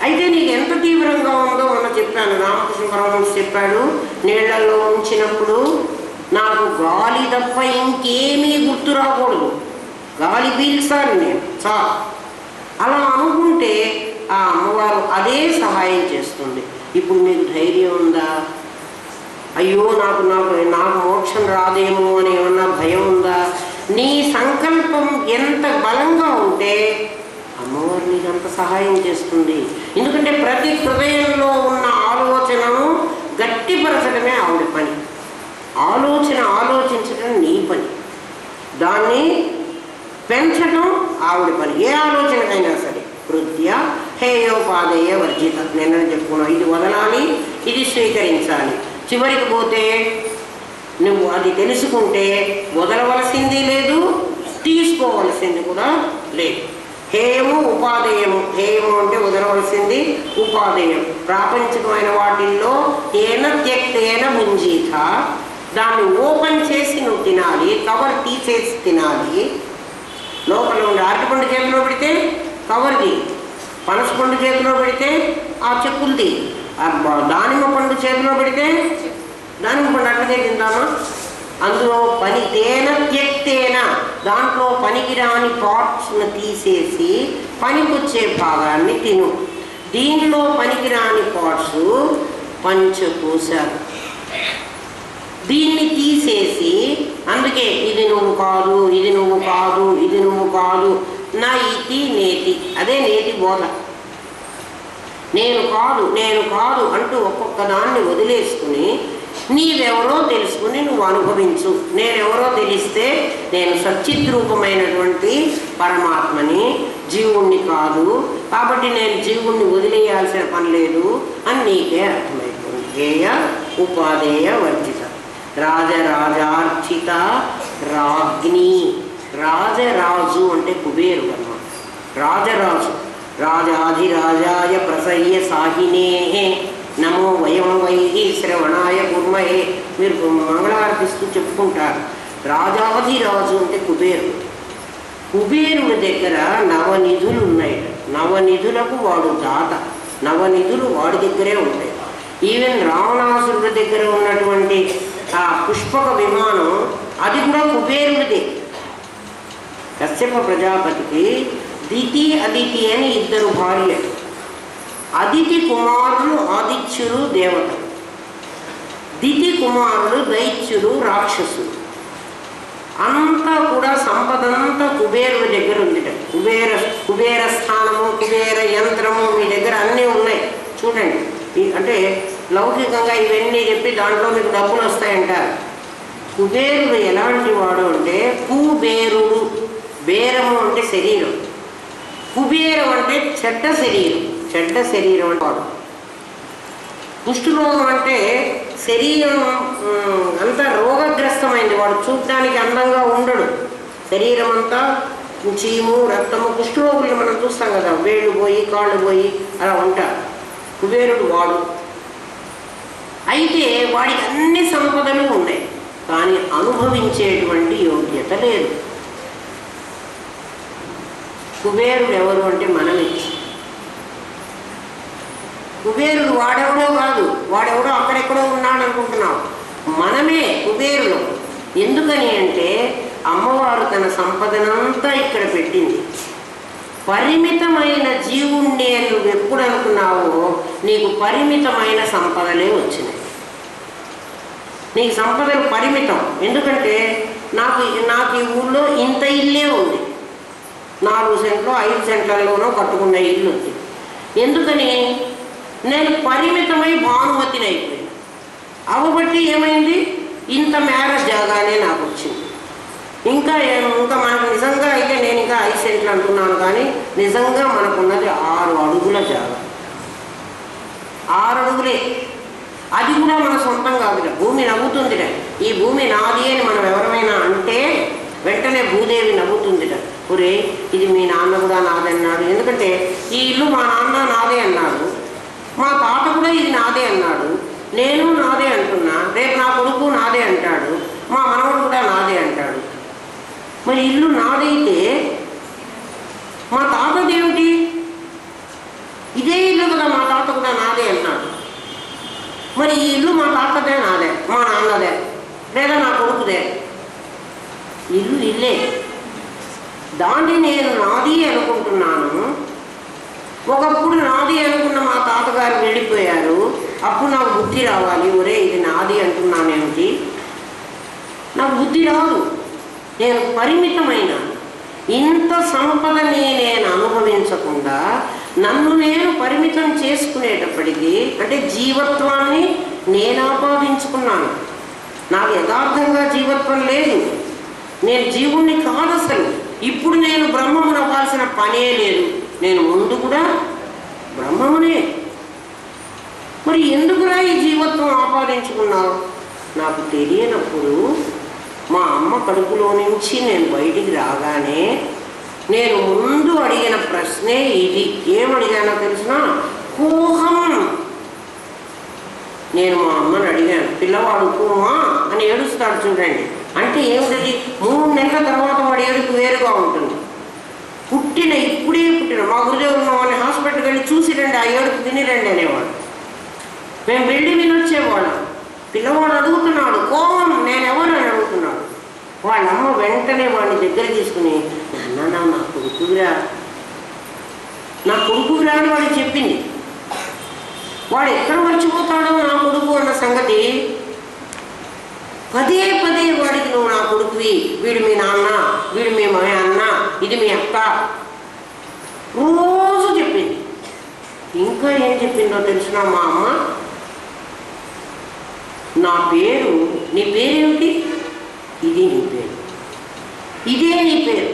A: అయితే నీకు ఎంత తీవ్రంగా ఉందో మొన్న చెప్పాను, రామకృష్ణ పరమహంస చెప్పాడు, నీళ్లలో ఉంచినప్పుడు నాకు గాలి తప్ప ఇంకేమీ గుర్తు రాకూడదు, గాలి పీల్చాలి నేను చాలు. అలా అనుకుంటే ఆ అమ్మవారు అదే సహాయం చేస్తుంది. ఇప్పుడు మీకు ధైర్యం ఉందా? అయ్యో నాకు నాకు నాకు మోక్షం రాదేమో అని ఏమన్నా భయం ఉందా? నీ సంకల్పం ఎంత బలంగా ఉంటే అమ్మవారు నీకు అంత సహాయం చేస్తుంది. ఎందుకంటే ప్రతి హృదయంలో ఉన్న ఆలోచనను గట్టిపరచడమే ఆవిడ పని. ఆలోచించడం నీ పని, దాన్ని పెంచడం ఆవిడ పని. ఏ ఆలోచనకైనా సరే హృదయ హేయోపాదేయ వర్జిత. నేను చెప్పుకున్నాను, ఇది వదలాలి, ఇది స్వీకరించాలి. చివరికి పోతే నువ్వు అది తెలుసుకుంటే వదలవలసింది లేదు, తీసుకోవలసింది కూడా లేదు. హేయము ఉపాదేయము. హేయము అంటే వదలవలసింది, ఉపాదేయం ప్రాపంచికమైన వాటిల్లో ఏన త్యక్తేన భుంజీత. దాన్ని ఓపెన్ చేసి నువ్వు తినాలి, కవర్ తీసేసి తినాలి. లోపల ఉండి అరటిపండు చేతిలో పెడితే కవర్ది, పనసపండు చేతిలో పెడితే ఆ చెక్కులది, దానిమ్మ పండు చేతిలో పెడితే దానిమ్మ పండు అట్లనే తిందామా? అందులో తేన త్యక్తేన దాంట్లో పనికిరాని పార్ట్స్ను తీసేసి పనికొచ్చే భాగాన్ని తిను. దీంట్లో పనికిరాని పార్ట్స్ పంచకోశాలు, దీన్ని తీసేసి అందుకే ఇది నువ్వు కాదు, ఇది నువ్వు కాదు, ఇది నువ్వు కాదు, నా ఇతి నేతి. అదే నేతి బోధ. నేను కాదు అంటూ ఒక్కొక్క దాన్ని వదిలేసుకుని నీవెవరో తెలుసుకుని నువ్వు అనుభవించు. నేనెవరో తెలిస్తే నేను సచ్చిద్రూపమైనటువంటి పరమాత్మని, జీవుణ్ణి కాదు, కాబట్టి నేను జీవుణ్ణి వదిలేయాల్సిన పని లేదు అని నీకే అర్థమైపోయింది. హేయ ఉపాదేయ వర్జిత. రాజరాజార్చిత రాజ్ఞి. రాజరాజు అంటే కుబేరుడు అన్నమాట. రాజరాజు. రాజాధిరాజాయ ప్రసయ్య సాహినే నమో వయం వై శ్రవణాయ కుర్మహే. మీరు మంగళారతిస్తూ చెప్పుకుంటారు. రాజాధిరాజు అంటే కుబేరుడు. కుబేరుడి దగ్గర నవనిధులు ఉన్నాయి. నవనిధులకు వాడు దాత. నవనిధులు వాడి దగ్గరే ఉంటాయి. ఈవెన్ రావణాసురుడి దగ్గర ఉన్నటువంటి ఆ పుష్పక విమానం అది కూడా కుబేరుడిదే. కశ్యప ప్రజాపతికి దితి అదితి అని ఇద్దరు భార్యలు. అదితి కుమారులు ఆదిత్యులు దేవతలు, దితి కుమారులు దైత్యులు రాక్షసులు. అంతా కూడా సంపదంతా కుబేరుడి దగ్గర ఉంది. కుబేర స్థానము, కుబేర యంత్రము మీ దగ్గర అన్నీ ఉన్నాయి. చూడండి, అంటే లౌకికంగా ఇవన్నీ చెప్పి దాంట్లో మీకు డబ్బులు వస్తాయంటారు. కుబేరుడు ఎలాంటి వాడు అంటే కుబేరుడు. బేరము అంటే శరీరం, కుబేరం అంటే చెడ్డ శరీరం. చెడ్డ శరీరం అంటే వాడు. కుష్ఠరోగం అంటే శరీరం అంతా రోగగ్రస్తమైంది. వాడు చూడటానికి అందంగా ఉండడు, శరీరం అంతా చీము రక్తము. కుష్ఠరోగుల్ని మనం చూస్తాం కదా, వేళ్ళు పోయి కాళ్ళు పోయి అలా ఉంటారు. కుబేరుడు వాడు. అయితే వాడికి అన్ని సంపదలు ఉన్నాయి, కానీ అనుభవించేటువంటి యోగ్యత లేదు. కుబేరుడు ఎవరు అంటే మనమే. కుబేరుడు వాడెవడో కాదు, వాడెవడో అక్కడెక్కడో ఉన్నాడు అనుకుంటున్నావు. మనమే కుబేరుడు. ఎందుకని అంటే అమ్మవారు తన సంపదనంతా ఇక్కడ పెట్టింది. పరిమితమైన జీవుణ్ణి నువ్వు ఎప్పుడు అనుకున్నావో నీకు పరిమితమైన సంపదలే వచ్చినాయి. నీకు సంపదలు పరిమితం. ఎందుకంటే నాకు ఈ ఊళ్ళో ఇంత ఇల్లే ఉంది, 4 సెంట్లు 5 సెంట్లలోనో కట్టుకున్న ఇల్లు ఉంది. ఎందుకని? నేను పరిమితమై భానుమతిని అయిపోయాను. అవబట్టి ఏమైంది? ఇంత మేర జాగానే నాకు వచ్చింది. ఇంకా మనకు నిజంగా అయితే నేను ఇంకా 5 సెంట్లు అంటున్నాను, కానీ నిజంగా మనకున్నది 6 అడుగుల జాగా. 6 అడుగులే. అది కూడా మన సొంతం కాదులే, భూమి నవ్వుతుందిట. ఈ భూమి నాది అని మనం ఎవరైనా అంటే వెంటనే భూదేవి నవ్వుతుందిట. ఒరే, ఇది మీ నాన్న కూడా నాదన్నాడు. ఎందుకంటే ఈ ఇల్లు మా నాన్న నాదే అన్నాడు, మా తాత కూడా ఇది నాదే అన్నాడు, నేను నాదే అంటున్నా, రేపు నా కొడుకు నాదే అంటాడు, మా మనవడు కూడా నాదే అంటాడు. మరి ఇల్లు నాదైతే మా తాతదేమిటి? ఇదే ఇల్లు కదా మా తాత కూడా నాదే అన్నాడు. మరి ఈ ఇల్లు మా తాతదే నాదే, మా నాన్నదే, లేదా నా కొడుకుదే. ఇల్లు ఇల్లే. దాన్ని నేను నాది అనుకుంటున్నాను. ఒకప్పుడు నాది అనుకున్న మా తాతగారు వెళ్ళిపోయారు. అప్పుడు నాకు బుద్ధి రావాలి, ఒరే ఇది నాది అంటున్నానేమిటి? నాకు బుద్ధి రాదు. నేను పరిమితమైన ఇంత సంపదని నేను అనుభవించకుండా నన్ను నేను పరిమితం చేసుకునేటప్పటికీ, అంటే జీవత్వాన్ని నేను ఆపాదించుకున్నాను. నాకు యథార్థంగా జీవత్వం లేదు, నేను జీవుణ్ణి కాదు అసలు. ఇప్పుడు నేను బ్రహ్మమును అవ్వాల్సిన పనే లేదు, నేను ముందు కూడా బ్రహ్మమునే. మరి ఎందుకురా ఈ జీవత్వం ఆపాదించుకున్నావు? నాకు తెలియనప్పుడు మా అమ్మ కడుపులో నుంచి నేను బయటికి రాగానే నేను ముందు అడిగిన ప్రశ్నే ఇది. ఏమడిగానో తెలిసిన? కోహం. నేను మా అమ్మని అడిగాను, పిల్లవాడు కోమా అని ఏడుస్తాడు చూడండి. అంటే ఏమిటది? 3 నెలల తర్వాత వాడు ఏడుపు వేరుగా ఉంటుంది. ఇప్పుడే పుట్టిన మా గురుదేవులు వాళ్ళని హాస్పిటల్కి వెళ్ళి చూసి రండి, ఆ ఏడుపు విని రండి అనేవాడు. మేము వెళ్ళి వినొచ్చేవాళ్ళం. పిల్లవాడు అడుగుతున్నాడు కోమం, నేనెవరు అని అడుగుతున్నాడు. వాళ్ళమ్మ వెంటనే వాడిని దగ్గర తీసుకుని, నాన్న నా కొడుకురా, నా కొడుకురా అని వాడికి చెప్పింది. వాడు ఎక్కడ మర్చిపోతాడో నా కొడుకు అన్న సంగతి. పదే పదే వాడికి నువ్వు నా కొడుకువి, వీడు మీ నాన్న, వీడు మీ అన్న, ఇది మీ అక్క రోజు చెప్పింది. ఇంకా ఏం చెప్పిందో తెలిసిన మా అమ్మ, నా పేరు, నీ పేరేమిటి? ఇది నీ పేరు, ఇదే నీ పేరు.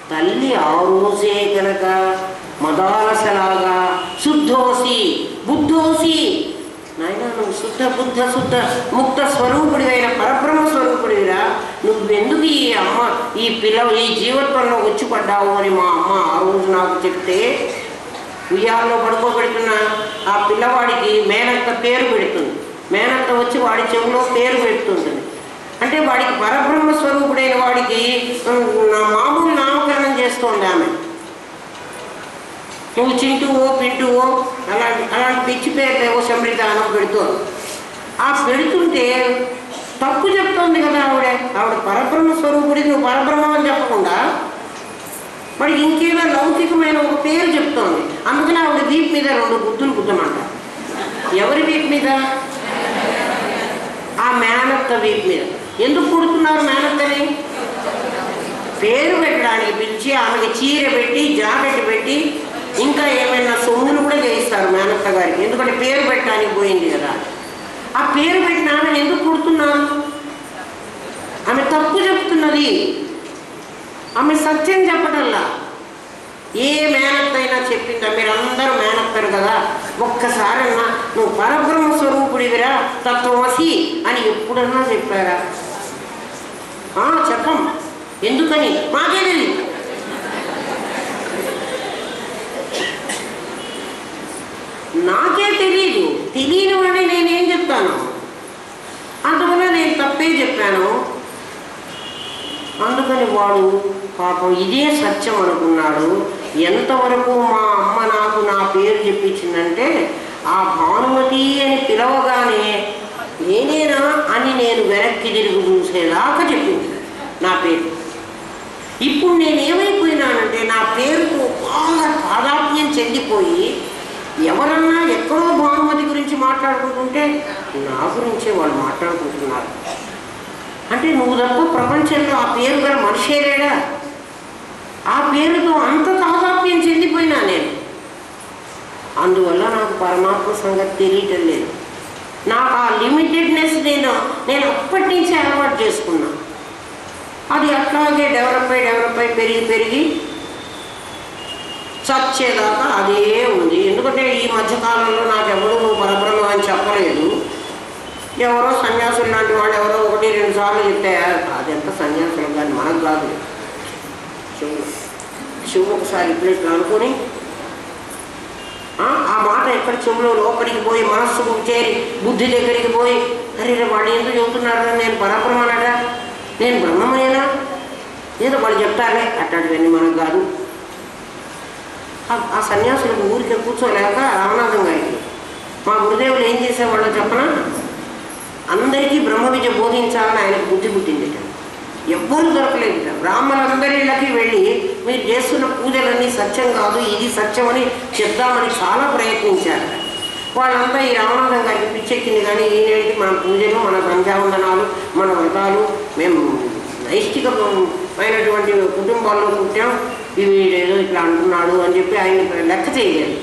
A: తల్లి ఆ రోజే కనుక మదాలసలాగా శుద్ధోసి బుద్ధోసి, నాయన నువ్వు శుద్ధ బుద్ధ శుద్ధ ముక్త స్వరూపుడివైన పరబ్రహ్మ స్వరూపుడివిరా, నువ్వెందుకు ఈ జీవత్వంలో వచ్చి పడ్డావు అని మా అమ్మ ఆ రోజు నాకు చెప్తే, ఉయ్యాల్లో పడుకోబెడుతున్న ఆ పిల్లవాడికి మేనత్త పేరు పెడుతుంది. మేనత్త వచ్చి వాడి చెవిలో పేరు పెడుతుంటుంది. అంటే వాడికి పరబ్రహ్మ స్వరూపుడైన వాడికి మామూలు నామకరణం చేస్తోంది ఆమె. నువ్వు చింటువో పింటువో అలాంటి పిచ్చి పేర్లేవో సంబ్రితానో పెడుతోంది. ఆ పెడుతుంటే తప్పు చెప్తోంది కదా ఆవిడ పరబ్రహ్మ స్వరూపుడికి నువ్వు పరబ్రహ్మ అని చెప్పకుండా వాడికి ఇంకేదో లౌకికమైన ఒక పేరు చెప్తోంది. అందుకని ఆవిడ వీపు మీద 2 గుద్దులు గుద్దమంట. ఎవరి వీపు మీద? ఆ మేనత్త వీపు మీద. ఎందుకు కుడుతున్నారు మేనత్తని? పేరు పెట్టడానికి పిలిచి ఆమెకి చీర పెట్టి జాకెట్ పెట్టి ఇంకా ఏమైనా సొమ్ములు కూడా చేయిస్తారు మేనత్త గారికి. ఎందుకంటే పేరు పెట్టడానికి పోయింది కదా. ఆ పేరు పెట్టిన ఆమెను ఎందుకు కుడుతున్నారు? ఆమె తప్పు చెప్తున్నది, ఆమె సత్యం చెప్పటల్లా. ఏ మేనత్త అయినా చెప్పిందా? మీరందరూ మేనత్తారు కదా, ఒక్కసారన్నా నువ్వు పరబ్రహ్మ స్వరూపుడివిరా తత్వమసి అని ఎప్పుడన్నా చెప్పారా? చెప్పం. ఎందుకని? మాకే తెలియదు. నాకే తెలియదు. తెలియని వాడే నేనేం చెప్తాను? అందువల్ల నేను తప్పే చెప్పాను. అందుకని వాడు పాపం ఇదే సత్యం అనుకున్నాడు. ఎంతవరకు మా అమ్మ నాకు నా పేరు చెప్పించిందంటే, ఆ భానుమతి అని పిలవగానే నేనేనా అని నేను వెనక్కి తిరిగి చూసేదాకా చెప్పింది నా పేరు. ఇప్పుడు నేనేమైపోయినానంటే నా పేరుకు బాగా తాదాత్మ్యం చెందిపోయి ఎవరన్నా ఎక్కడో భానుమతి గురించి మాట్లాడుకుంటుంటే నా గురించే వాళ్ళు మాట్లాడుకుంటున్నారు. అంటే నువ్వు తప్ప ప్రపంచంలో ఆ పేరు గల మనిషే లేడా? ఆ పేరుతో అంత తాదాత్మ్యం చెందిపోయినా నేను. అందువల్ల నాకు పరమాత్మ సంగతి తెలియటం లేదు. నాకు ఆ లిమిటెడ్నెస్ నేను అప్పటి నుంచే అలవాటు చేసుకున్నా. అది అట్లాగే డెవలప్ అయి పెరిగి చచ్చేదాకా అదే ఉంది. ఎందుకంటే ఈ మధ్యకాలంలో నాకు ఎవరు నువ్వు పరబ్రహ్మ అని చెప్పలేదు. ఎవరో సన్యాసులు లాంటి వాళ్ళు ఎవరో 1-2 సార్లు చెప్తే అదెంత సన్యాసులు కానీ మనకు కాదు. శివుడు ఒకసారి ఇట్లా అనుకొని ఆ మాట ఎక్కడ చెవులో లోపలికి పోయి మనస్సుకు చేరి బుద్ధి దగ్గరికి పోయి, అరే వాళ్ళు ఎందుకు చెబుతున్నారా, నేను పరబ్రహ్మనట, నేను బ్రహ్మమనేనా, ఏదో వాళ్ళు చెప్తారే, అట్లాంటివన్నీ మనకు కాదు. ఆ సన్యాసులకు ఊరికే కూర్చోలేక రామనాథం గారికి మా గురుదేవులు ఏం చేసేవాళ్ళు చెప్పనా, అందరికీ బ్రహ్మ విద్య బోధించాలని ఆయనకు బుద్ధి పుట్టింది. ఎవ్వరూ దొరకలేదు. బ్రాహ్మణులందరిళ్ళకి వెళ్ళి మీరు చేస్తున్న పూజలన్నీ సత్యం కాదు, ఇది సత్యం అని చెప్దామని చాలా ప్రయత్నించారు. వాళ్ళంతా ఈ రామనాథం గారికి పిచ్చెక్కింది. కానీ ఈయనేంటి, మన పూజలు, మన సంధ్యావందనాలు, మన వ్రతాలు, మేము నైష్టికమైనటువంటి కుటుంబాల్లో పుట్టాం, ఇవి ఏదో ఇట్లా అంటున్నాడు అని చెప్పి ఆయన లెక్క చేయలేదు.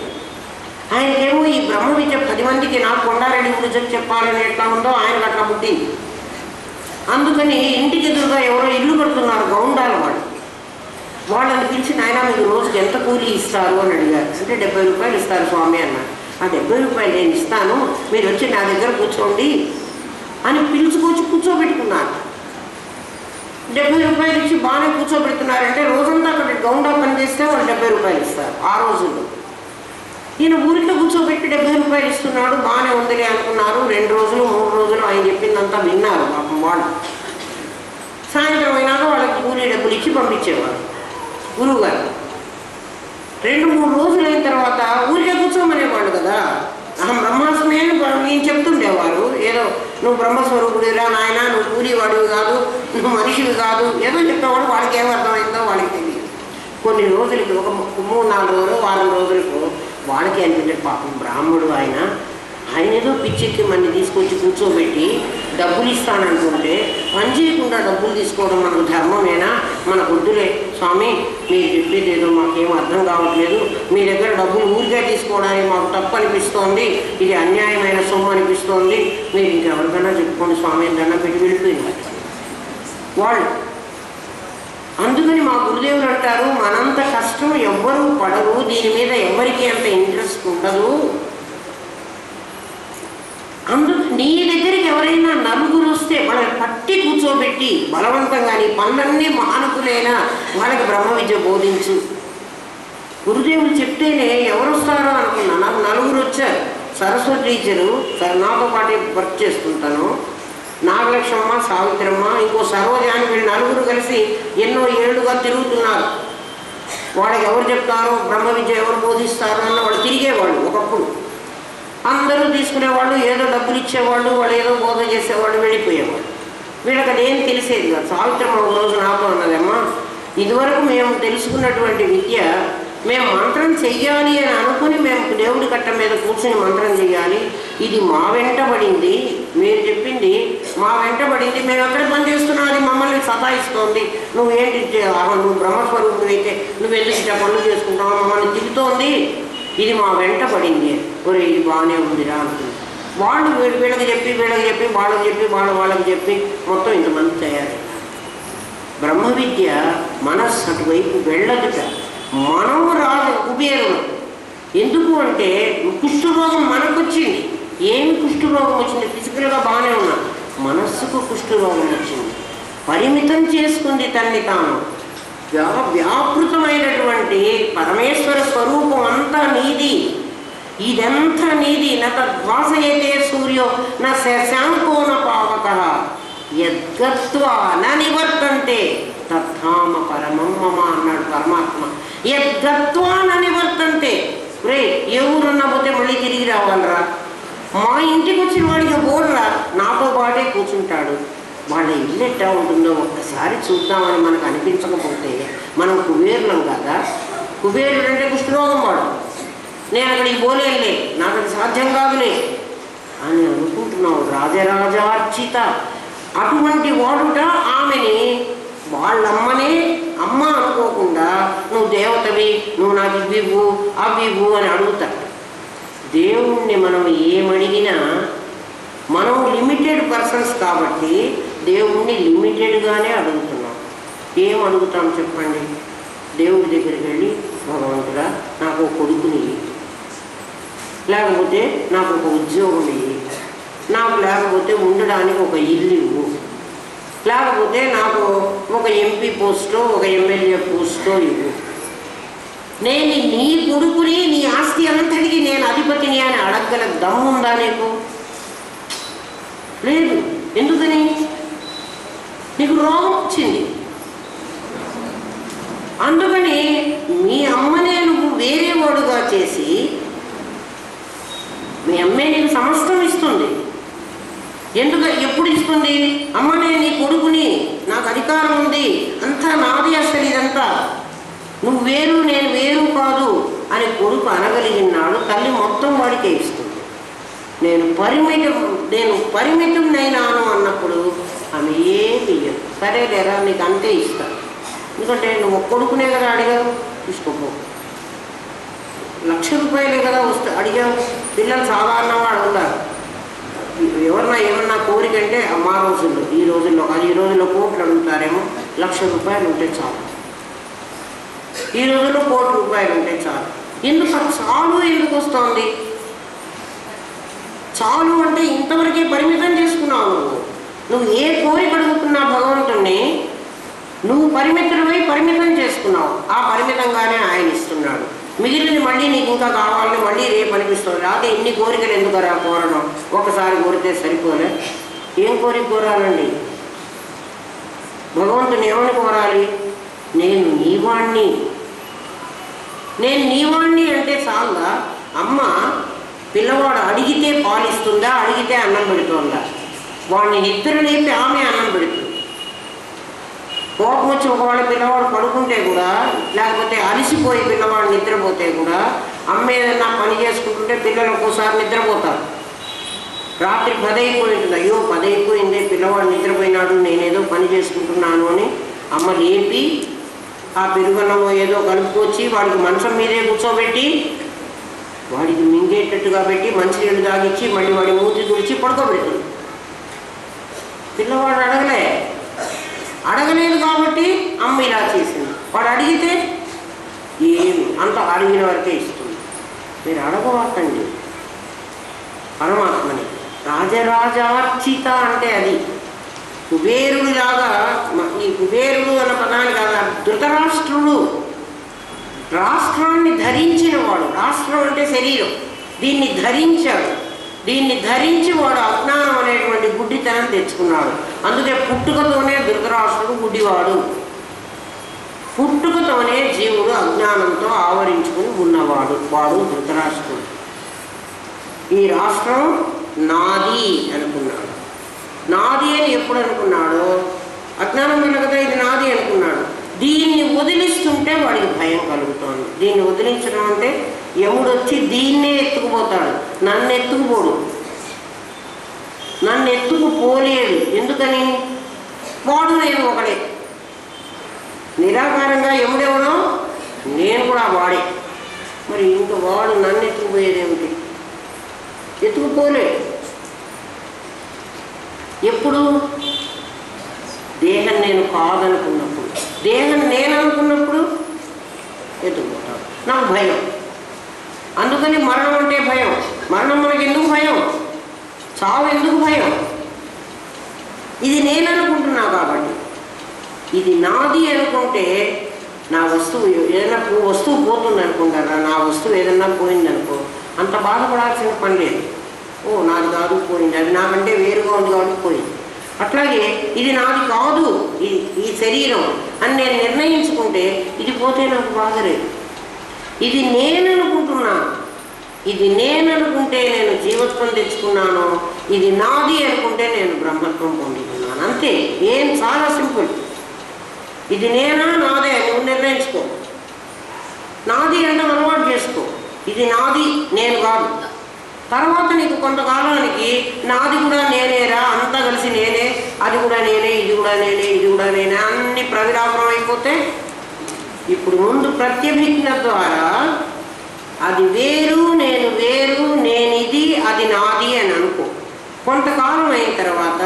A: ఆయనకేమో ఈ బ్రహ్మ విద్య 10 మందికి నాకు కొండారెడ్డి గురించి చెప్పాలని ఎట్లా ఉందో ఆయనకు అట్లా పుట్టింది. అందుకని ఇంటికి ఎదురుగా ఎవరో ఇల్లు కడుతున్నారు గౌండాల వాళ్ళని పిలిచి, నాయన మీకు రోజుకి ఎంత కూలీ ఇస్తారు అని అడిగారు. అంటే 70 రూపాయలు ఇస్తారు స్వామి అన్నారు. ఆ 70 రూపాయలు నేను ఇస్తాను, మీరు వచ్చి నా దగ్గర కూర్చోండి అని పిలుచుకొచ్చి కూర్చోబెట్టుకున్నారు. 70 రూపాయలు ఇచ్చి బాగానే కూర్చోబెడుతున్నారంటే రోజంతా అక్కడ గౌండా పని చేస్తే వాళ్ళు 70 రూపాయలు ఇస్తారు ఆ రోజుల్లో. ఈయన ఊరికే కూర్చోబెట్టి 70 రూపాయలు ఇస్తున్నాడు, బాగానే ఉందిలే అనుకున్నారు. 2 రోజులు 3 రోజులు ఆయన చెప్పిందంతా విన్నారు పాపం వాళ్ళు. సాయంత్రం అయినాక వాళ్ళకి కూలీ డబ్బులు ఇచ్చి పంపించేవారు గురువుగారు. 2-3 రోజులు అయిన తర్వాత ఊరికే కూర్చోమనేవాళ్ళు కదా. బ్రహ్మాస్మి అని నేను చెప్తుండేవారు. ఏదో నువ్వు బ్రహ్మస్వరూపుడిరా నాయన, నువ్వు కూలీవాడివి కాదు, నువ్వు మనిషివి కాదు, ఏదో చెప్పేవాడు. వాళ్ళకి ఏమర్థమైందో వాళ్ళకి తెలియదు. కొన్ని రోజులకి ఒక 3-4 రోజులు, వారం రోజులకు వాళ్ళకి అనిపించే పాపం బ్రాహ్మడు ఆయన ఏదో పిచ్చెక్కి మన తీసుకొచ్చి కూర్చోబెట్టి డబ్బులు ఇస్తానంటుంటే పని చేయకుండా డబ్బులు తీసుకోవడం మనకు ధర్మమేనా? మన వద్దులే స్వామి, మీరు చెప్పేది ఏదో మాకేం అర్థం కావట్లేదు, మీ దగ్గర డబ్బులు ఊరికే తీసుకోవడానికి మాకు తప్పు అనిపిస్తోంది, ఇది అన్యాయమైన సొమ్ము అనిపిస్తోంది, మీరు ఇంకెవరికైనా చెప్పుకోండి స్వామి అని దండం పెట్టి వెళ్ళిపోయింది వాళ్ళు. అందుకని మా గురుదేవులు అంటారు, మనంత కష్టం ఎవ్వరూ పడరు, దీని మీద ఎవరికి అంత ఇంట్రెస్ట్ ఉండదు. అందుకు నీ దగ్గరికి ఎవరైనా నలుగురు వస్తే వాళ్ళని పట్టి కూర్చోబెట్టి బలవంతంగా నీ పనులన్నీ మహానుకులైనా వాళ్ళకి బ్రహ్మ విద్య బోధించు. గురుదేవులు చెప్తేనే ఎవరు వస్తారో అనుకున్నా. నాకు 4 వచ్చారు. సరస్వతి టీచరు, నాతో పాటు వర్క్ చేసుకుంటాను, నాగలక్ష్మమ్మ, సావిత్రమ్మ, ఇంకో సరోజాని, వీళ్ళు 4 కలిసి ఎన్నో ఏళ్ళుగా తిరుగుతున్నారు. వాళ్ళకి ఎవరు చెప్తారో బ్రహ్మ విద్య ఎవరు బోధిస్తారో అన్న వాళ్ళు తిరిగేవాళ్ళు. ఒకప్పుడు అందరూ తీసుకునేవాళ్ళు, ఏదో డబ్బులు ఇచ్చేవాళ్ళు, వాళ్ళు ఏదో బోధ చేసేవాళ్ళు, వెళ్ళిపోయేవాళ్ళు. వీళ్ళకి అదేం తెలిసేది కాదు. సావిత్రమ్మ ఒక రోజు నాతో అన్నదమ్మా, ఇదివరకు మేము తెలుసుకున్నటువంటి విద్య మేము మంత్రం చెయ్యాలి అని అనుకుని మేము దేవుడి కట్ట మీద కూర్చొని మంత్రం చెయ్యాలి, ఇది మా వెంటబడింది, మీరు చెప్పింది మా వెంటబడింది, మేము ఎక్కడ పని చేస్తున్నాం అది మమ్మల్ని సతాయిస్తోంది, నువ్వేంటి నువ్వు బ్రహ్మస్వరూపుడు అయితే నువ్వు ఎందుకు ఇట్లా పనులు చేసుకుంటావు, మమ్మల్ని తిరుగుతోంది, ఇది మా వెంటబడింది, ఒరే ఇది బాగానే ఉందిరా అనుకుంది. వాళ్ళు వీళ్ళకి చెప్పి వాళ్ళకి చెప్పి వాళ్ళకి చెప్పి మొత్తం ఇంతమంది తయారయ్యారు. బ్రహ్మ విద్య మనస్సు అటువైపు వెళ్ళదుట. మనం రాదు కుబేరుడు, ఎందుకు అంటే కుష్ఠరోగం మనకు వచ్చింది. ఏమి కుష్ఠరోగం వచ్చింది? ఫిజికల్గా బాగానే ఉన్నా, మనస్సుకు కుష్ఠరోగం వచ్చింది. పరిమితం చేసుకుంది తన్ని తాను. వ్యాపృతమైనటువంటి పరమేశ్వర స్వరూపం అంతా నీది, ఇదంతా నీది. న తద్వాసయతే సూర్యో న శశాంకో న పావకః యద్గత్వా న నివర్తంతే తద్ధామ పరమం మమ అన్నాడు పరమాత్మ. యద్గత్వా న నివర్తంతే. రే ఏ ఊరన్నా పోతే మళ్ళీ తిరిగి రావాలరా, మా ఇంటికి వచ్చిన వాడికి బోర్రా నాతో పాటే కూర్చుంటాడు. వాళ్ళ ఇల్లు ఎట్టా ఉంటుందో ఒక్కసారి చూద్దామని మనకు అనిపించకపోతే మనం కుబేరులం కదా. కుబేరుడు అంటే కుష్ఠరోగం వాడు. నేను అక్కడికి పోలేనులే, నాకు అది సాధ్యం కాదులే అని అనుకుంటున్నావు. రాజరాజార్చిత అటువంటి వాడుట ఆమెని వాళ్ళమ్మనే అమ్మ అనుకోకుండా నువ్వు దేవతవి, నువ్వు నాకు ఇవ్వు అవివ్వు అని అడుగుతాడు. దేవుణ్ణి మనం ఏమడిగినా మనం లిమిటెడ్ పర్సన్స్ కాబట్టి దేవుణ్ణి లిమిటెడ్గానే అడుగుతున్నాం. ఏం అడుగుతాం చెప్పండి? దేవుడి దగ్గరికి వెళ్ళి భగవంతుడా నాకు కొడుకుని, లేకపోతే నాకు ఒక ఉద్యోగం ఇవ్వు, నాకు లేకపోతే ఉండడానికి ఒక ఇల్లు ఇవ్వు, లేకపోతే నాకు ఒక ఎంపీ పోస్టో ఒక ఎమ్మెల్యే పోస్టో ఇవ్వు. నేను నీ కొడుకుని, నీ ఆస్తి అంతటికి నేను అధిపతిని అని అడగగల దమ్ముందా నీకు? లేదు. ఎందుకని? నీకు రోగం వచ్చింది. అందుకని మీ అమ్మనే నువ్వు వేరే వాడుగా చేసి, మీ అమ్మే నీకు సమస్తం ఇస్తుంది. ఎందుకు? ఎప్పుడు ఇస్తుంది? అమ్మనే నీ కొడుకుని, నాకు అధికారం ఉంది, అంతా నాది, అసలు ఇదంతా నువ్వు వేరు నేను వేరు కాదు అని కొడుకు అనగలిగినాడు. తల్లి మొత్తం వాడికే ఇస్తుంది. నేను పరిమితంనైనాను అన్నప్పుడు ఆమె ఏమి ఇయ్యదు. సరే లేరా నీకు అంతే ఇస్తాను, ఎందుకంటే నువ్వు కొడుకునే కదా అడిగావు, తీసుకోపో. 1,00,000 రూపాయలే కదా అడిగావు. పిల్లలు సాధారణంగా అడుగుతారు. ఎవరన్నా ఏమన్నా కోరిక అంటే మా రోజుల్లో, ఈ రోజుల్లో కాదు, ఈ రోజుల్లో కోట్లు అడుగుతారేమో. 1,00,000 రూపాయలు ఉంటే చాలు. ఈ రోజుల్లో 1,00,00,000 రూపాయలు ఉంటే చాలు. ఎందుకు చాలు ఎందుకు వస్తుంది? చాలు అంటే ఇంతవరకే పరిమితం చేసుకున్నావు. నువ్వు ఏ కోరిక అడుగుతున్నా భగవంతుణ్ణి నువ్వు పరిమితం చేసుకున్నావు. ఆ పరిమితంగానే ఆయన ఇస్తున్నాడు. మిగిలిన మళ్ళీ నీకు ఇంకా కావాలని మళ్ళీ రేపు అనిపిస్తుంది. రాతే ఇన్ని కోరికలు ఎందుకు రా కోరడం? ఒకసారి కోరితే సరిపోలే. ఏం కోరిక కోరాలండి? భగవంతుని ఏమని కోరాలి? నేను నీవాణ్ణి అంటే చాలుగా. అమ్మ పిల్లవాడు అడిగితే పాలిస్తుందా, అడిగితే అన్నం పెడుతుందా? వాడిని నిద్ర లేపి ఆమె అన్నం పెడుతుంది. కోపం వచ్చి ఒకవేళ పిల్లవాడు పడుకుంటే కూడా, లేకపోతే అలసిపోయి పిల్లవాడు నిద్రపోతే కూడా, అమ్మ ఏదైనా పని చేసుకుంటుంటే పిల్లలు ఒక్కోసారి నిద్రపోతారు. రాత్రి 10 అయిపోయింటుంది. అయ్యో 10 అయిపోయిందే, పిల్లవాడు నిద్రపోయినాడు, నేనేదో పని చేసుకుంటున్నాను అని అమ్మ లేపి ఆ పెరుగన్నమో ఏదో కలుపుకొచ్చి వాడికి మంచం మీదే కూర్చోబెట్టి వాడికి మింగేటట్టుగా పెట్టి మంచినీళ్ళు తాగిచ్చి మళ్ళీ వాడి మూతి తుడిచి పడుకోబెడుతుంది. పిల్లవాడు అడగలేదు కాబట్టి అమ్మ ఇలా చేసింది. వాడు అడిగితే ఏమి అంత అడిగిన వరకే ఇస్తుంది. మీరు అడగవద్దండి పరమాత్మని. రాజరాజార్చిత అంటే అది కుబేరుడిలాగా. ఈ కుబేరుడు అన్న పదానికి కాదు, ధృతరాష్ట్రుడు రాష్ట్రాన్ని ధరించిన వాడు. రాష్ట్రం అంటే శరీరం. దీన్ని ధరించాడు. దీన్ని ధరించి వాడు అజ్ఞానం అనేటువంటి గుడ్డితనం తెచ్చుకున్నాడు. అందుకే పుట్టుకతోనే ధృతరాష్ట్రుడు గుడ్డివాడు. పుట్టుకతోనే జీవుడు అజ్ఞానంతో ఆవరించుకుని ఉన్నవాడు. వాడు ధృతరాష్ట్రుడు. ఈ రాష్ట్రం నాది అనుకున్నాడు. నాది అని ఎప్పుడు అనుకున్నాడో, అజ్ఞానం వల్ల కదా ఇది నాది అనుకున్నాడు. దీన్ని వదిలిస్తుంటే వాడికి భయం కలుగుతోంది. దీన్ని వదిలించడం అంటే యముడు వచ్చి దీన్నే ఎత్తుకుపోతాడు, నన్ను ఎత్తుకుపోడు. నన్ను ఎత్తుకుపోలేడు. ఎందుకని? వాడు నేను ఒకడే. నిరాకారంగా యముడెవడో నేను కూడా వాడే. మరి ఇంక వాడు నన్ను ఎత్తుకుపోయేదేమిటి? ఎత్తుకుపోలేడు. ఎప్పుడు? దేహం నేను కాదనుకున్నప్పుడు. దేహం నేను అనుకున్నప్పుడు ఎత్తుకుపోతాడు. నాకు భయం. అందుకని మరణం అంటే భయం. మరణం మనకి ఎందుకు భయం? చావు ఎందుకు భయం? ఇది నేను అనుకుంటున్నా కాబట్టి. ఇది నాది అనుకుంటే నా వస్తువు ఏదైనా వస్తువు పోతుంది అనుకుంటారా, నా వస్తువు ఏదన్నా పోయిందనుకో అంత బాధపడాల్సిన పని లేదు. ఓ నాది కాదు పోయింది, అది నాకంటే వేరుగా ఉంది కాబట్టి పోయింది. అట్లాగే ఇది నాది కాదు ఈ శరీరం అని నేను నిర్ణయించుకుంటే ఇది పోతే నాకు బాధ లేదు. ఇది నేను అనుకుంటున్నా, ఇది నేను అనుకుంటే నేను జీవత్వం తెచ్చుకున్నాను, ఇది నాది అనుకుంటే నేను బ్రహ్మత్వం పొందుతున్నాను. అంతే. ఏం చాలా సింపుల్. ఇది నేనా నాదే నువ్వు నిర్ణయించుకో. నాది అంటే అలవాటు చేసుకో. ఇది నాది నేను కాదు. తర్వాత నీకు కొంతకాలానికి నాది కూడా నేనేరా, అంతా కలిసి నేనే, అది కూడా నేనే, ఇది కూడా నేనే, ఇది కూడా నేనే అన్ని ప్రవిరామం అయిపోతే ఇప్పుడు ముందు ప్రత్యభిజ్ఞ ద్వారా అది వేరు నేను వేరు నేనిది అది నాది అని అనుకో. కొంతకాలం అయిన తర్వాత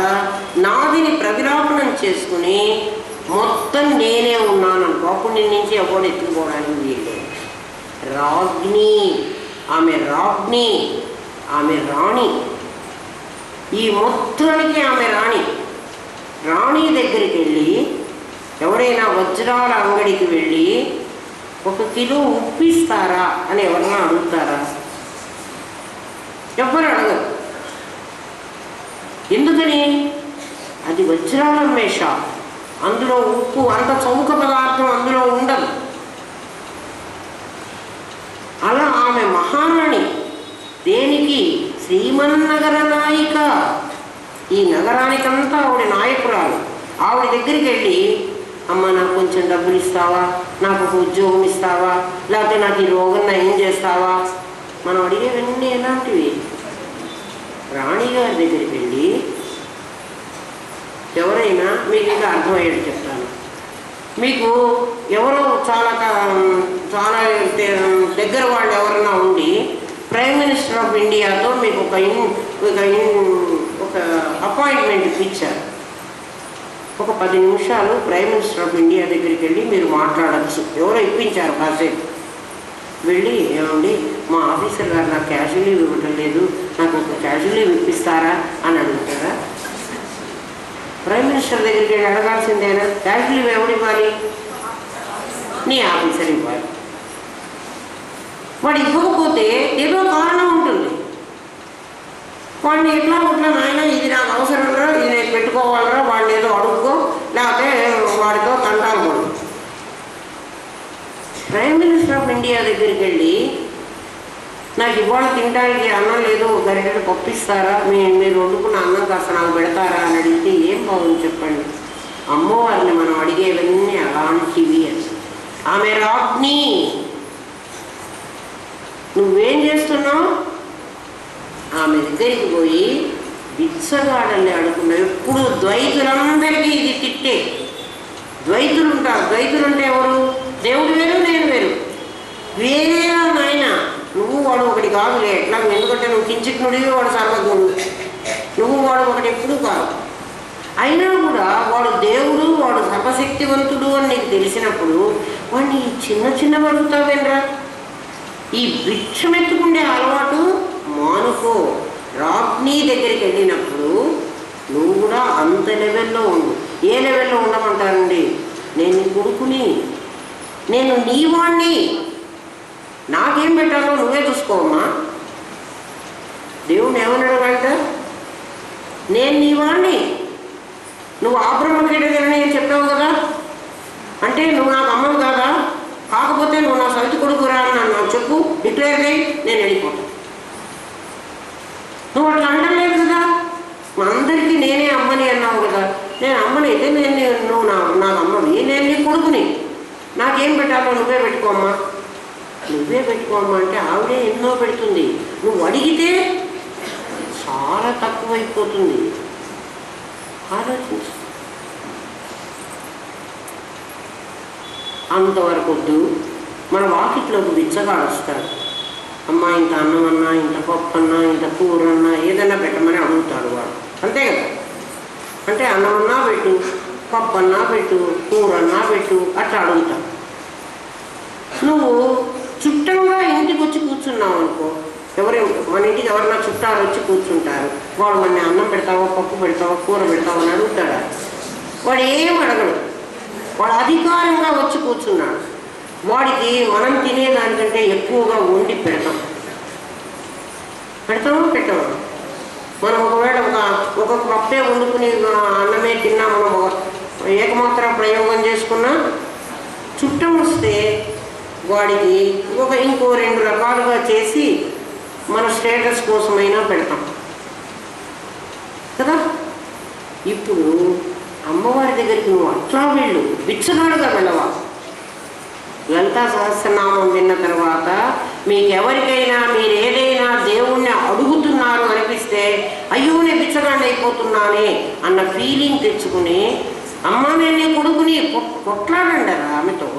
A: నాదిని ప్రవిలాపనం చేసుకుని మొత్తం నేనే ఉన్నాను అనుకో. అప్పుడు నేను నుంచి ఎవరు ఎత్తుకోవడానికి వీలు. రాజ్ఞి, ఆమె రాజ్ఞి, ఆమె రాణి. ఈ మొత్తానికి ఆమె రాణి. రాణి దగ్గరికి వెళ్ళి ఎవరైనా వజ్రాల అంగడికి వెళ్ళి 1 కిలో ఉప్పు ఇస్తారా అని ఎవరన్నా అడుగుతారా? ఎవ్వరు అడగరు. ఎందుకని? అది వజ్రాల అమ్మే షాప్. అందులో ఉప్పు అంత చౌక పదార్థం అందులో ఉండదు. అలా ఆమె మహారాణి. దేనికి? శ్రీమన్నగర నాయిక. ఈ నగరానికంతా ఆవిడ నాయకురాలు. ఆవిడ దగ్గరికి వెళ్ళి అమ్మ నాకు కొంచెం డబ్బులు ఇస్తావా, నాకు ఒక ఉద్యోగం ఇస్తావా, లేకపోతే నాకు ఈ రోగం నయం చేస్తావా, మనం అడిగేవన్నీ ఎలాంటివి? రాణిగారి దగ్గరికి వెళ్ళి ఎవరైనా, మీకు ఇంకా అర్థమయ్యేది చెప్తాను. మీకు ఎవరో చాలా చాలా దగ్గర వాళ్ళు ఎవరైనా ఉండి ప్రైమ్ మినిస్టర్ ఆఫ్ ఇండియాతో మీకు ఒక అపాయింట్మెంట్ ఇప్పించారు. ఒక 10 నిమిషాలు ప్రైమ్ మినిస్టర్ ఆఫ్ ఇండియా దగ్గరికి వెళ్ళి మీరు మాట్లాడచ్చు. ఎవరో ఇప్పించారు కాసేపు. వెళ్ళి ఏమండి మా ఆఫీసర్ గారు నాకు క్యాష్ లీవ్ ఇవ్వటం లేదు, నాకు ఒక క్యాష్ లీవ్ ఇప్పిస్తారా అని అడుగుతారా? ప్రైమ్ మినిస్టర్ దగ్గరికి వెళ్ళి అడగాల్సిందేనా? క్యాష్ లీవ్ ఎవరు ఇవ్వాలి? నీ ఆఫీసర్ ఇవ్వాలి. వాడు ఇవ్వకపోతే ఏదో కారణం ఉంటుంది. వాడిని ఎట్లా నాయన ఇది నాకు అవసరంగా, ఇది నేను పెట్టుకోవాలరా, వాడిని ఏదో అడుక్కో, లేకపోతే వాడితో తంటాలు పడు. ప్రైమ్ మినిస్టర్ ఆఫ్ ఇండియా దగ్గరికి వెళ్ళి నాకు ఇవాళ తినడానికి అన్నం లేదు, గరిటెడు పప్పిస్తారా, మీరు వండుకున్న అన్నం కాస్త నాకు పెడతారా అని అడిగితే ఏం బాగుంది చెప్పండి? అమ్మవారిని మనం అడిగేవన్నీ అలాంటివి అని. ఆమె రాజ్ఞి. నువ్వేం చేస్తున్నావు? ఆమె దగ్గరికి పోయి బిచ్చగాడల్ని అడుగుతున్నావు. ఎప్పుడు ద్వైతులందరికీ ఇది తిట్టే. ద్వైతులు ఉంటారు. ద్వైతులు అంటే ఎవరు? దేవుడు వేరు, నేను వేరు. వేరేలా నాయన నువ్వు వాడు ఒకటి కాదులే. ఎట్లా? ఎందుకంటే నువ్వు కించిట్నుడివి, వాడు సర్వజ్ఞుడు. నువ్వు వాడు ఒకటి ఎప్పుడు కాదు. అయినా కూడా వాడు దేవుడు, వాడు సర్వశక్తివంతుడు అని నీకు తెలిసినప్పుడు వాడిని చిన్న అడుగుతావేనరా? ఈ భిక్షమెత్తుకుండే అలవాటు మానుకో. రాజ్ఞి దగ్గరికి వెళ్ళినప్పుడు నువ్వు కూడా అంత లెవెల్లో ఉండు. ఏ లెవెల్లో ఉండమంటారండి? నేను నీ కొడుకుని, నేను నీ వాణ్ణి, నాకేం పెట్టాలో నువ్వే చూసుకోమ్మా. దేవుణ్ణి ఏమన్నాడు? నేను నీ వాణ్ణి, నువ్వు ఆ బ్రహ్మకేటని చెప్పావు కదా, అంటే నువ్వు నాకు అమ్మవు కాదా? కాకపోతే నువ్వు నా సవితి కొడుకురా అని నాకు చెప్పు, డిక్లేర్ చేయి, నేను వెళ్ళిపోతాను. నువ్వు అట్లా అంటలేదు కదా. మా అందరికీ నేనే అమ్మని అన్నావు కదా. నేను అమ్మని అయితే నువ్వు నాకు అమ్మవి, నేను నీ కొడుకుని, నాకేం పెట్టాలో నువ్వే పెట్టుకోమ్మా, నువ్వే పెట్టుకోమ్మా అంటే ఆవిడే ఎన్నో పెడుతుంది. నువ్వు అడిగితే చాలా తక్కువైపోతుంది. ఆలోచించు. అంతవరకు వద్దు. మన వాకిట్లోకి బిచ్చగాడు వస్తాడు. అమ్మ ఇంత అన్నం అన్నా, ఇంత పప్పు అన్నా, ఇంత కూర అన్నా, ఏదన్నా పెట్టమని అడుగుతాడు వాడు. అంతే కదా. అంటే అన్నం అన్నా పెట్టు, పప్పు అన్నా పెట్టు, కూర అన్నా పెట్టు, అట్లా అడుగుతాడు. నువ్వు చుట్టంగా ఇంటికి వచ్చి కూర్చో. కూర్చున్నాం అనుకో, మన ఇంటికి ఎవరన్నా చుట్టాలు వచ్చి కూర్చుంటారు, వాడు మన అన్నం పెడతావో, పప్పు పెడతావో, కూర పెడతావో అని అడుగుతాడా? వాడు ఏం అడగడు. వాడు అధికారంగా వచ్చి కూర్చున్నాడు. వాడికి మనం తినేదానికంటే ఎక్కువగా వండి పెడతామా పెట్టాము. మనం ఒకవేళ ఒక పప్పే వండుకుని అన్నమే తిన్నా, మనం ఏకమాత్ర ప్రయోగం చేసుకున్నా, చుట్టం వస్తే వాడికి ఇంకో 2 రకాలుగా చేసి మన స్టేటస్ కోసమైనా పెడతాం కదా. ఇప్పుడు అమ్మవారి దగ్గరికి నువ్వు అట్లా వెళ్ళు, బిచ్చగాడుగా వెళ్ళవా. లలితా సహస్రనామం విన్న తర్వాత మీకెవరికైనా మీరు ఏదైనా దేవుణ్ణి అడుగుతున్నారు అనిపిస్తే, అయ్యో నేను బిచ్చగాడిని అయిపోతున్నానే అన్న ఫీలింగ్ తెచ్చుకుని, అమ్మ నేను నీ కొడుకుని కొట్లాడండి ఆమెతో.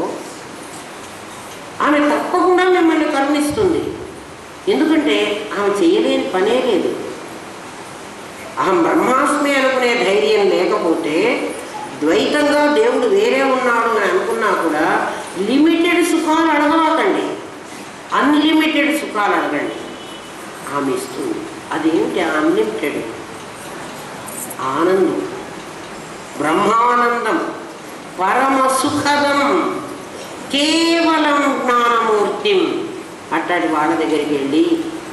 A: ఆమె తప్పకుండా మిమ్మల్ని కరుణిస్తుంది. ఎందుకంటే ఆమె చేయలేని పనే లేదు. అహం బ్రహ్మాస్మి అనుకునే ధైర్యం లేకపోతే, ద్వైతంగా దేవుడు వేరే ఉన్నాడు అని అనుకున్నా కూడా లిమిటెడ్ సుఖాలు అడగవాకండి, అన్లిమిటెడ్ సుఖాలు అడగండి. ఆమె ఇస్తుంది. అదేంటి అన్లిమిటెడ్? ఆనందం, బ్రహ్మానందం, పరమ సుఖదం, కేవలం జ్ఞానమూర్తిం. అట్లాంటి వాళ్ళ దగ్గరికి వెళ్ళి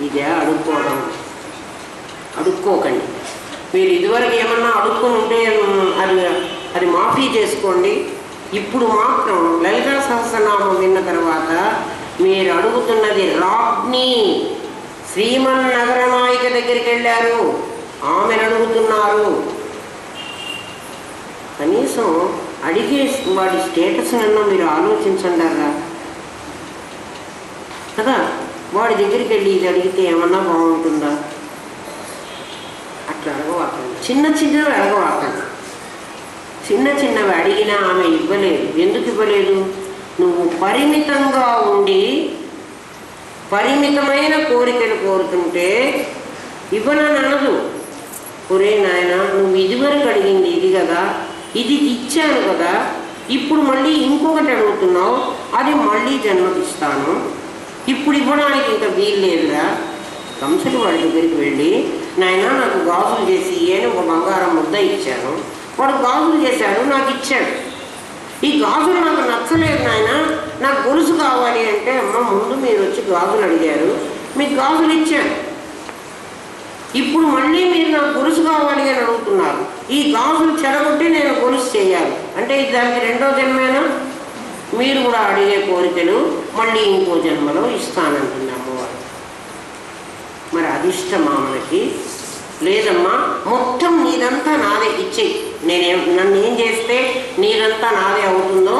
A: ఇదే అడుక్కోకండి. మీరు ఇదివరకు ఏమన్నా అడుక్కొని ఉంటే అది మాఫీ చేసుకోండి. ఇప్పుడు మాత్రం లలితా సహస్రనామం విన్న తర్వాత మీరు అడుగుతున్నది రాజ్ఞి శ్రీమన్నగర నాయిక దగ్గరికి వెళ్ళారు, ఆమెను అడుగుతున్నారు. కనీసం అడిగే వాడి స్టేటస్ నన్ను మీరు ఆలోచించండి కదా. వాడి దగ్గరికి వెళ్ళి ఇది అడిగితే ఏమన్నా బాగుంటుందా? అట్లా అడగవాకండి. చిన్నవి అడగవాకండి. చిన్నవి అడిగినా ఆమె ఇవ్వలేదు. ఎందుకు ఇవ్వలేదు? నువ్వు పరిమితంగా ఉండి పరిమితమైన కోరికలు కోరుతుంటే ఇవ్వనని అనదు. ఒరే నాయన, నువ్వు ఇదివరకు అడిగింది ఇది కదా, ఇది ఇచ్చాను కదా, ఇప్పుడు మళ్ళీ ఇంకొకటి అడుగుతున్నావు, అది మళ్ళీ జన్మకిస్తాను, ఇప్పుడు ఇవ్వడానికి ఇంకా వీలు లేదురా. కంసుడి వాడి దగ్గరికి వెళ్ళి, నాయన నాకు గాజులు చేసి ఏను ఒక బంగారం ముద్ద ఇచ్చాను, వాడు గాజులు చేశాడు, నాకు ఇచ్చాడు. ఈ గాజులు నాకు నచ్చలేదు నాయన, నాకు గొలుసు కావాలి అంటే, అమ్మ ముందు మీరు వచ్చి గాజులు అడిగారు, మీకు గాజులు ఇచ్చాను, ఇప్పుడు మళ్ళీ మీరు నాకు గొలుసు కావాలి అని అడుగుతున్నారు. ఈ గాజులు చెడగొట్టి నేను గొలుసు చేయాలి అంటే ఇది దానికి 2వ జన్మేనా? మీరు కూడా అడిగే కోరికలు మళ్ళీ ఇంకో జన్మలో ఇస్తానంటుంది అమ్మవారు. మరి అదిష్టమా మనకి? లేదమ్మా, మొత్తం నీదంతా నాదే ఇచ్చేయి, నన్ను ఏం చేస్తే నీదంతా నాదే అవుతుందో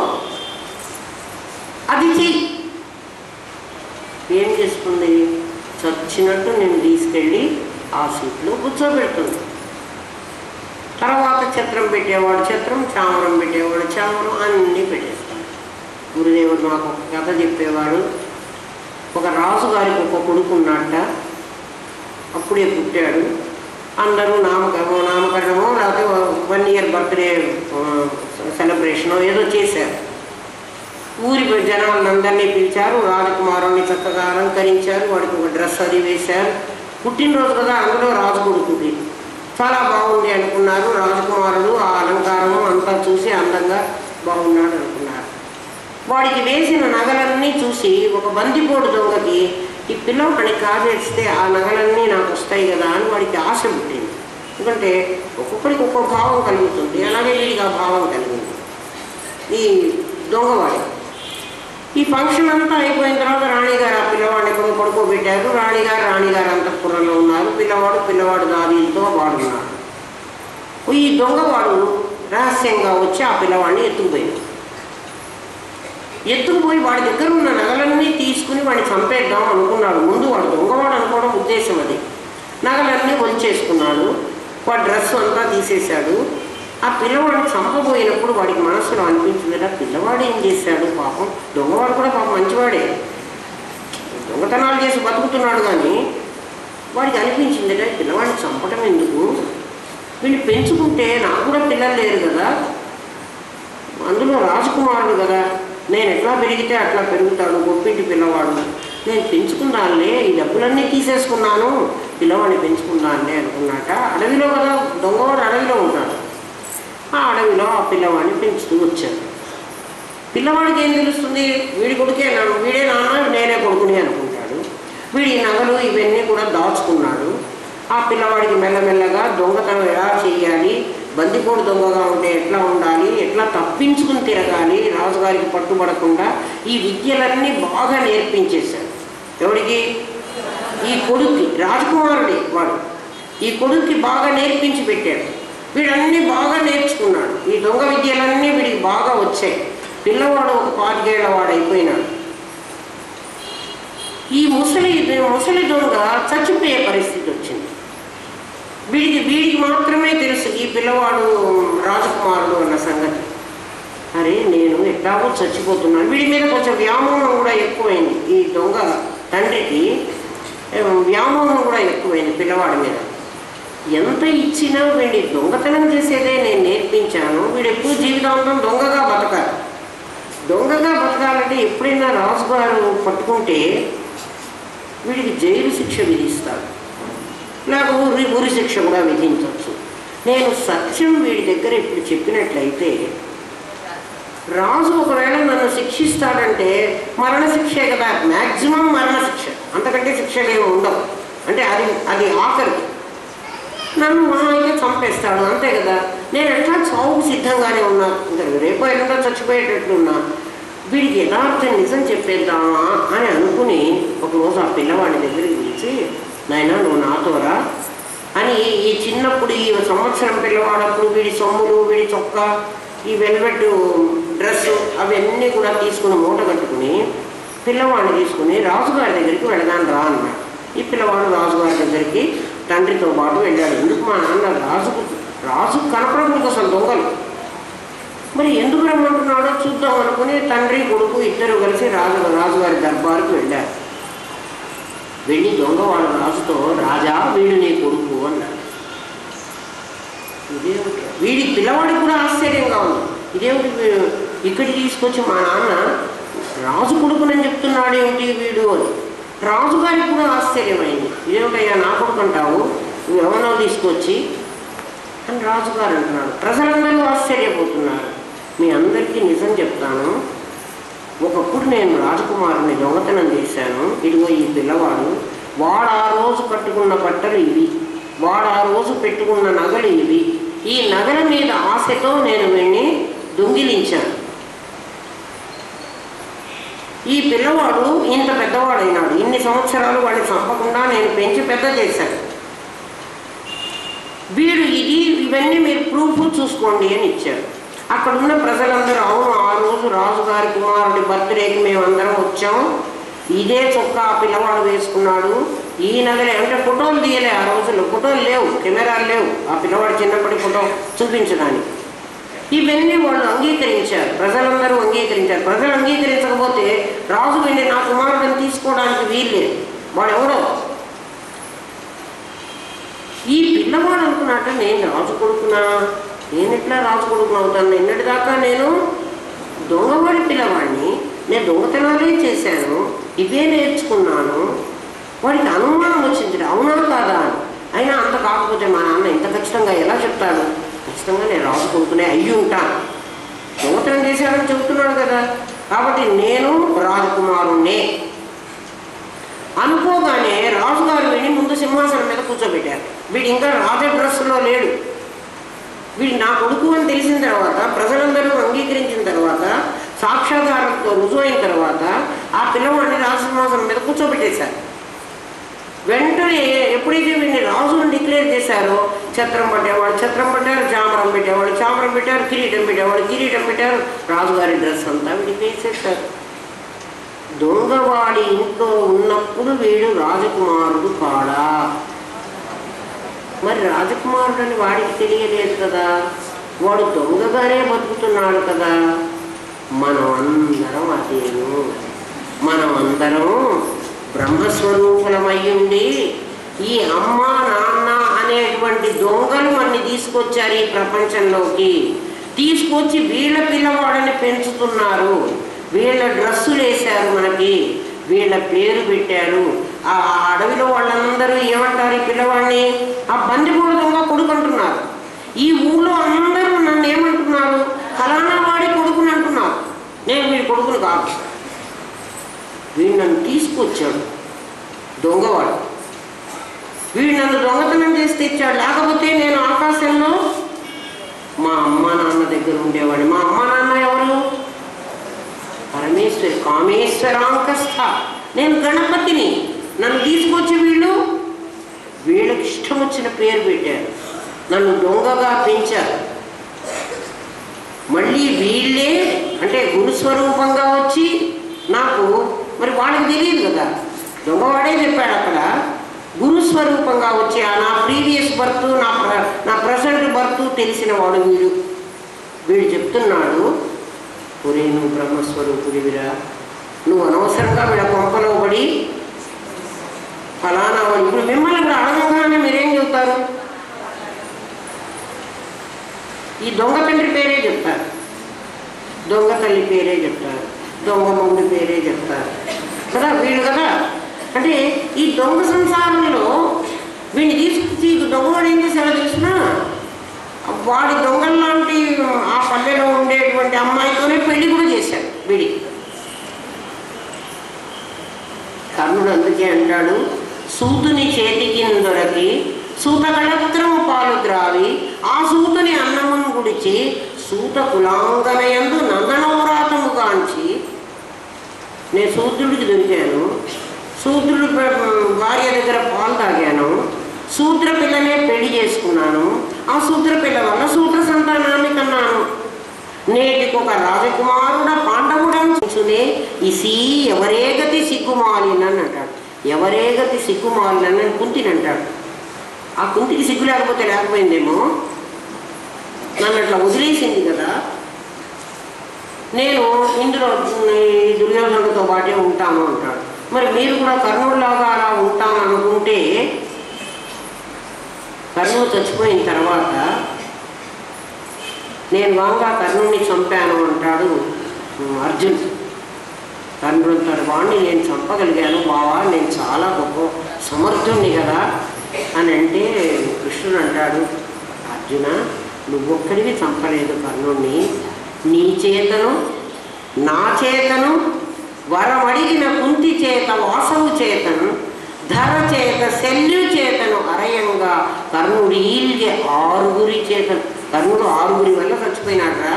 A: అది చెయ్యి. ఏం చేస్తుంది? చచ్చినట్టు నేను తీసుకెళ్ళి ఆ సీట్లో కూర్చోబెడుతుంది. తర్వాత ఛత్రం పెట్టేవాడు ఛత్రం, చామరం పెట్టేవాడు చామరం, అన్నీ పెట్టేస్తాడు. గురుదేవుడు నాకు ఒక కథ చెప్పేవాడు. ఒక రాజుగారికి ఒక కొడుకు ఉన్నట్ట, అప్పుడే పుట్టాడు. అందరూ నామకరణమో లేకపోతే 1 year బర్త్డే సెలబ్రేషనో ఏదో చేశారు. ఊరి జనాలందరినీ పిలిచారు, రాజకుమారుని చక్కగా అలంకరించారు, వాడికి ఒక డ్రెస్ అది వేశారు. పుట్టినరోజు కదా, అందులో రాజు కొడుకుది చాలా బాగుంది అనుకున్నారు. రాజకుమారుడు ఆ అలంకారము అంతా చూసి అందంగా బాగున్నాడు అనుకున్నారు. వాడికి వేసిన నగలన్నీ చూసి ఒక బందిపోటు దొంగకి ఈ పిల్లవాడిని కాజేస్తే ఆ నగలన్నీ నాకు వస్తాయి కదా అని వాడికి ఆశ పుట్టింది. ఎందుకంటే ఒక్కొక్కరికి ఒక్కొక్క భావం కలుగుతుంది. అలాగే వీడికి ఆ భావం కలిగింది ఈ దొంగవాడి. ఈ ఫంక్షన్ అంతా అయిపోయిన తర్వాత రాణిగారు ఆ పిల్లవాడిని ఎక్కడో పడుకోబెట్టారు. రాణిగారు అంతఃపురంలో ఉన్నారు. పిల్లవాడు దారితో వాడున్నాడు. ఈ దొంగవాడు రహస్యంగా వచ్చి ఆ పిల్లవాడిని ఎత్తుకుపోయి వాడి దగ్గర ఉన్న నగలన్నీ తీసుకుని వాడిని చంపేద్దాం అనుకున్నాడు. ముందు వాడు దొంగవాడు అనుకోవడం ఉద్దేశం అది. నగలన్నీ వచ్చేసుకున్నాడు. వాడి డ్రెస్ అంతా తీసేశాడు. ఆ పిల్లవాడిని చంపబోయినప్పుడు వాడికి మనసులో అనిపించిందిట, పిల్లవాడు ఏం చేశాడు పాపం, దొంగవాడు కూడా పాపం మంచివాడే, దొంగతనాలు చేసి బతుకుతున్నాడు. కానీ వాడికి అనిపించిందిట, పిల్లవాడిని చంపటం ఎందుకు, వీడిని పెంచుకుంటే నాకు కూడా పిల్లలు లేరు కదా, అందులో రాజకుమారుడు కదా, నేను ఎట్లా పెరిగితే అట్లా పెరుగుతాడు, గొప్పింటి పిల్లవాడు, నేను పెంచుకున్నానులే, ఈ డబ్బులన్నీ తీసేసుకున్నాను, పిల్లవాడిని పెంచుకున్నానులే అనుకున్నాక అడవిలో కదా, దొంగవాడు అడవిలో ఉంటాడు. ఆ అడవిలో ఆ పిల్లవాడిని పెంచుతూ వచ్చాడు. పిల్లవాడికి ఏం తెలుస్తుంది, వీడి కొడుకే వీడే నాన్న, నేనే కొడుకుని అనుకుంటాడు. వీడి నగలు ఇవన్నీ కూడా దాచుకున్నాడు. ఆ పిల్లవాడికి మెల్లమెల్లగా దొంగతనం ఎలా చేయాలి, బందిపోడు దొంగగా ఉంటే ఎట్లా ఉండాలి, ఎట్లా తప్పించుకుని తిరగాలి, రాజుగారికి పట్టుబడకుండా ఈ విద్యలన్నీ బాగా నేర్పించేశాడు. ఎవడికి? ఈ కొడుక్కి, రాజకుమారుడే వాడు. ఈ కొడుక్కి బాగా నేర్పించి పెట్టాడు. వీడన్నీ బాగా నేర్చుకున్నాడు. ఈ దొంగ విద్యలన్నీ వీడికి బాగా వచ్చాయి. పిల్లవాడు ఒక 5 ఏళ్ల వాడు అయిపోయినాడు. ఈ ముసలి దొంగ చచ్చిపోయే పరిస్థితి వచ్చింది. వీడికి మాత్రమే తెలుసు ఈ పిల్లవాడు రాజకుమారుడు అన్న సంగతి. అరే నేను ఎట్లాగో చచ్చిపోతున్నాను. వీడి మీద కొంచెం వ్యామోహం కూడా ఎక్కువైంది. ఈ దొంగ తండ్రికి వ్యామోహం కూడా ఎక్కువైంది పిల్లవాడి మీద. ఎంత ఇచ్చినా వీడి దొంగతనం చేసేదే నేను నేర్పించాను, వీడు ఎప్పుడు జీవితాంతం దొంగగా బతకాలి. దొంగగా బతకాలంటే ఎప్పుడైనా రాజుగారు పట్టుకుంటే వీడికి జైలు శిక్ష విధిస్తాడు, లేక ఉరి శిక్ష కూడా విధించవచ్చు. నేను సత్యం వీడి దగ్గర ఇప్పుడు చెప్పినట్లయితే రాజు ఒకవేళ నన్ను శిక్షిస్తాడంటే మరణశిక్షే కదా, మ్యాక్సిమం మరణశిక్ష, అంతకంటే శిక్షలు ఏమి ఉండవు. అంటే అది ఆఖరి. నన్ను మా అయితే చంపేస్తాడు, అంతే కదా. నేను ఎట్లా చావుకు సిద్ధంగానే ఉన్నా, రేపో ఎక్కడో చచ్చిపోయేటట్లున్నా. వీడికి యథార్థం నిజం చెప్పేద్దామా అని అనుకుని ఒకరోజు ఆ పిల్లవాడి దగ్గరికి పిలిచి, నాయనా నువ్వు నాతోరా అని, ఈ చిన్నప్పుడు ఈ సంవత్సరం పిల్లవాడప్పుడు వీడి సొమ్ములు, వీడి చొక్కా, ఈ వెల్వెట్ డ్రెస్సు అవన్నీ కూడా తీసుకుని మూట కట్టుకుని పిల్లవాడిని తీసుకుని రాజుగారి దగ్గరికి వెళదాను రా అన్నాడు. ఈ పిల్లవాడు రాజుగారి దగ్గరికి తండ్రితో పాటు వెళ్ళాడు. ఎందుకు మా నాన్న రాజు కనపడకూడదు అసలు దొంగలు, మరి ఎందుకు రమ్మంటున్నాడో చూద్దాం అనుకుని తండ్రి కొడుకు ఇద్దరు కలిసి రాజుగారి దర్బారుకు వెళ్ళారు. వెళ్ళి దొంగవాడు రాజుతో, రాజా వీడు నీ కొడుకు అన్నాడు. ఇదేమిటి, వీడి పిల్లవాడికి కూడా ఆశ్చర్యంగా ఉంది. ఇదేమిటి ఇక్కడికి తీసుకొచ్చి మా నాన్న రాజు కొడుకునని చెప్తున్నాడు ఏమిటి వీడు అని. రాజుగారికి కూడా ఆశ్చర్యమైంది. ఇదేమిటయ్యా నా కొడుకు అంటావు, నువ్వు ఎవరినో తీసుకొచ్చి అని రాజుగారు అంటున్నాడు. ప్రజలందరూ ఆశ్చర్యపోతున్నారు. మీ అందరికీ నిజం చెప్తాను, ఒకప్పుడు నేను రాజకుమారుని దొంగతనం చేశాను. ఇదిగో ఈ పిల్లవాడు, వాడు ఆ రోజు కట్టుకున్న బట్టలు ఇవి, వాడు ఆ రోజు పెట్టుకున్న నగలు ఇవి. ఈ నగల మీద ఆశతో నేను వీడిని దొంగిలించాను. ఈ పిల్లవాడు ఇంత పెద్దవాడైనాడు, ఇన్ని సంవత్సరాలు వాడిని చంపకుండా నేను పెంచి పెద్ద చేశాను. వీడు ఇవన్నీ మీరు ప్రూఫ్ చూసుకోండి అని ఇచ్చాడు. అక్కడున్న ప్రజలందరూ అవును ఆ రోజు రాజుగారి కుమారుడి బర్త్డేకి మేమందరం వచ్చాం, ఇదే చొక్కా ఆ పిల్లవాడు వేసుకున్నాడు, ఈ నగలే. అంటే ఫోటోలు తీయలే, ఆ రోజుల్లో ఫోటోలు లేవు, కెమెరాలు లేవు ఆ పిల్లవాడు చిన్నప్పటి ఫోటో చూపించడానికి. ఇవన్నీ వాళ్ళు అంగీకరించారు, ప్రజలందరూ అంగీకరించారు. ప్రజలు అంగీకరించకపోతే రాజు వెళ్ళి నా కుమారుడిని తీసుకోవడానికి వీల్లేదు, వాడు ఎవడో. ఈ పిల్లవాడు అనుకున్నట్ట నేను రాజు కొడుకునా, నేను ఎట్లా రాజు కొడుకుని అవుతాను, నిన్నటిదాకా నేను దొంగవాడి పిల్లవాడిని, నేను దొంగతనాలే చేశాను, ఇవే నేర్చుకున్నాను. వాడికి అనుమానం వచ్చింది, అవునా కాదా అని. అయినా అంత కాకపోతే మా నాన్న ఇంత ఖచ్చితంగా ఎలా చెప్తాడు, ఖచ్చితంగా నేను రాజు కొడుకునే అయ్యి ఉంటాను, దొంగతనం చేశాడని చెబుతున్నాడు కదా, కాబట్టి నేను రాజకుమారుణ్ణే అనుకోగానే రాజుగారు వీడిని ముందు సింహాసనం మీద కూర్చోబెట్టారు. వీడు ఇంకా రాజ డ్రెస్సులో లేడు. వీడు నా కొడుకు అని తెలిసిన తర్వాత, ప్రజలందరూ అంగీకరించిన తర్వాత, సాక్ష్యాధారంతో రుజువైన తర్వాత ఆ పిల్లవాడిని రాజసింహాసనం మీద కూర్చోబెట్టేశారు. వెంటనే ఎప్పుడైతే వీడిని రాజుని డిక్లేర్ చేశారో, ఛత్రం పట్టేవాడు ఛత్రం పట్టారు, చామరం పెట్టేవాడు చామరం పెట్టారు, కిరీటం పెట్టేవాడు కిరీటం పెట్టారు, రాజుగారి డ్రెస్ అంతా వీడికి వేసేస్తారు. దొంగవాడి ఇంట్లో ఉన్నప్పుడు వీడు రాజకుమారుడు కాడా? మరి రాజకుమారుడని వాడికి తెలియలేదు కదా, వాడు దొంగగానే బతుకుతున్నాడు కదా. మనం అందరం అదేను, మనం అందరం బ్రహ్మస్వరూపులమయ్యుండి ఈ అమ్మ నాన్న అనేటువంటి దొంగలు మనని తీసుకొచ్చారు ఈ ప్రపంచంలోకి. తీసుకొచ్చి వీళ్ళ పిల్లవాడని పెంచుతున్నారు, వీళ్ళ డ్రెస్సులు వేశారు మనకి, వీళ్ళ పేరు పెట్టారు. ఆ అడవిలో వాళ్ళందరూ ఏమంటారు? ఈ పిల్లవాడిని ఆ బందిపోడు దొంగ కొడుకు అంటున్నారు. ఈ ఊళ్ళో అందరూ నన్ను ఏమంటున్నారు? ఫలానా వాడి కొడుకుని అంటున్నారు. నేను వీడి కొడుకుని కాదు. వీడు నన్ను తీసుకొచ్చాడు దొంగవాడు. వీడు నన్ను దొంగతనం చేసి తెచ్చాడు. లేకపోతే నేను ఆకాశంలో మా అమ్మ నాన్న దగ్గర ఉండేవాడిని. మా అమ్మ నాన్న ఎవరు? పరమేశ్వరి, కామేశ్వరాంకస్థ. నేను గణపతిని. నన్ను తీసుకొచ్చి వీళ్ళకి ఇష్టం వచ్చిన పేరు పెట్టారు. నన్ను దొంగగా పెంచారు. మళ్ళీ వీళ్ళే అంటే గురుస్వరూపంగా వచ్చి నాకు, మరి వాళ్ళకి తెలియదు కదా, దొంగవాడే చెప్పాడు అక్కడ. గురుస్వరూపంగా వచ్చి నా ప్రీవియస్ బర్త్, నా ప్రజెంట్ బర్త్ తెలిసిన వాడు వీడు చెప్తున్నాడు, ఒరే నువ్వు బ్రహ్మస్వరూపుడివిరా, నువ్వు అనవసరంగా వీళ్ళ కొంపలో పడి ఫలానా వాడు. ఇప్పుడు మిమ్మల్ని కూడా అడగగానే మీరేం చెబుతారు? ఈ దొంగ తండ్రి పేరే చెప్తారు, దొంగ తల్లి పేరే చెప్తారు, దొంగ మొగుడి పేరే చెప్తారు కదా వీళ్ళు కదా. అంటే ఈ దొంగ సంసారంలో వీడిని తీసుకొచ్చి దొంగవాడు ఏం చేశారో తెలిసిన, వాడి దొంగల్లాంటి ఆ పల్లెలో ఉండేటువంటి అమ్మాయితోనే పెళ్లి కూడా చేశాడు వీడి. కర్ణుడు అందుకే అంటాడు, సూతుని చేతికి దొరకి సూత కళత్రము పాలు ద్రావి ఆ సూతుని అన్నమును గుడిచి సూత కులాంగనయందు నందనవరాతము కాంచి. నేను సూత్రుడికి దొరికాను, సూత్రుడి భార్య దగ్గర పాలు తాగాను, సూత్ర పిల్లనే పెళ్లి చేసుకున్నాను, ఆ సూత్ర పిల్ల వల్ల సూత్ర సంతానాన్ని కన్నాను. నేటికి ఒక రాజకుమారుడ పాండవుడే ఇసి ఎవరే గతి సిగ్గుమాలినని అంటాడు. ఎవరే గతి సిగ్గుమాలినని కుంతిని అంటాడు. ఆ కుంతికి సిగ్గు లేకపోయిందేమో, నన్ను అట్లా వదిలేసింది కదా, నేను ఇందులో దుర్యోధనుడితో పాటే ఉంటాను అంటాడు. మరి మీరు కూడా కర్ణుడిలాగా అలా ఉంటాను అనుకుంటే, కర్ణుడు చచ్చిపోయిన తర్వాత నేను వాంగా కర్ణుడిని చంపాను అంటాడు అర్జున్. కర్ణుడు అంటాడు, వాడిని నేను చంపగలిగాను బావా, నేను చాలా గొప్ప సమర్థుణ్ణి కదా అని అంటే, కృష్ణుడు అంటాడు, అర్జున నువ్వొక్కడివి చంపలేదు కర్ణుడిని, నీ చేతను నా చేతను వరమడిగిన కుంతి చేత వాసవు చేతను ధర చేత శల్యు చేతను అరయంగా కర్ణుడు ఈల్గే 6 చేతను. కర్ణుడు 6 వల్ల చచ్చిపోయినాడ్రా,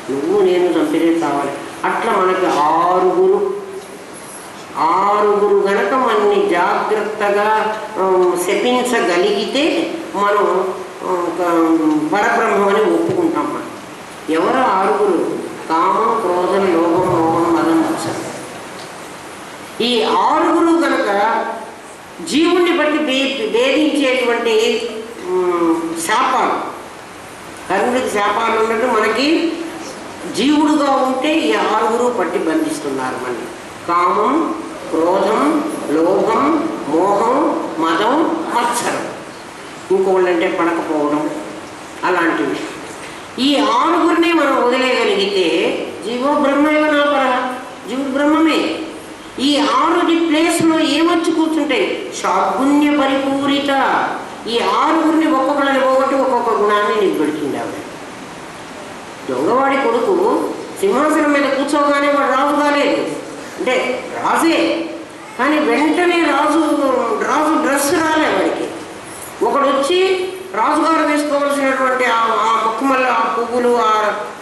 A: నువ్వు నేను చంపినే కావాలి. అట్లా మనకి 6 గనక మనని జాగ్రత్తగా శపించగలిగితే మనం పరబ్రహ్మం అని ఒప్పుకుంటాం. మనం ఎవరు 6? కామం, క్రోధం, లోభం, మోహం, మదం, మత్సరం. ఈ 6 కనుక జీవుణ్ణి బట్టి భేదించేటువంటి శాపాలు, కర్ణుడికి శాపాలు ఉన్నట్టు మనకి జీవుడుగా ఉంటే ఈ 6 పట్టి బంధిస్తున్నారు మనని. కామం, క్రోధం, లోభం, మోహం, మదం, మత్సరం, ఇంకోళ్ళంటే పడకపోవడం, అలాంటివి. ఈ 6 మనం వదిలేయగలిగితే జీవో బ్రహ్మైవ నాపర, జీవుడు బ్రహ్మమే. ఈ 6 ప్లేస్లో ఏమొచ్చి కూర్చుంటాయి? షాద్గుణ్య పరిపూరిత. ఈ 6 ఒక్కొక్కళ్ళని పోగొట్టి ఒక్కొక్క గుణాన్ని నీకు పెడుతుంది ఆవిడ. దొంగవాడి కొడుకు సింహాసనం మీద కూర్చోగానే వాడు రాజు కాలేదు, అంటే రాజే, కానీ వెంటనే రాజు డ్రెస్ రాలే వాడికి. ఒకడు వచ్చి రాజుగారు వేసుకోవాల్సినటువంటి ఆ ముక్కుమల్ల ఆ పువ్వులు,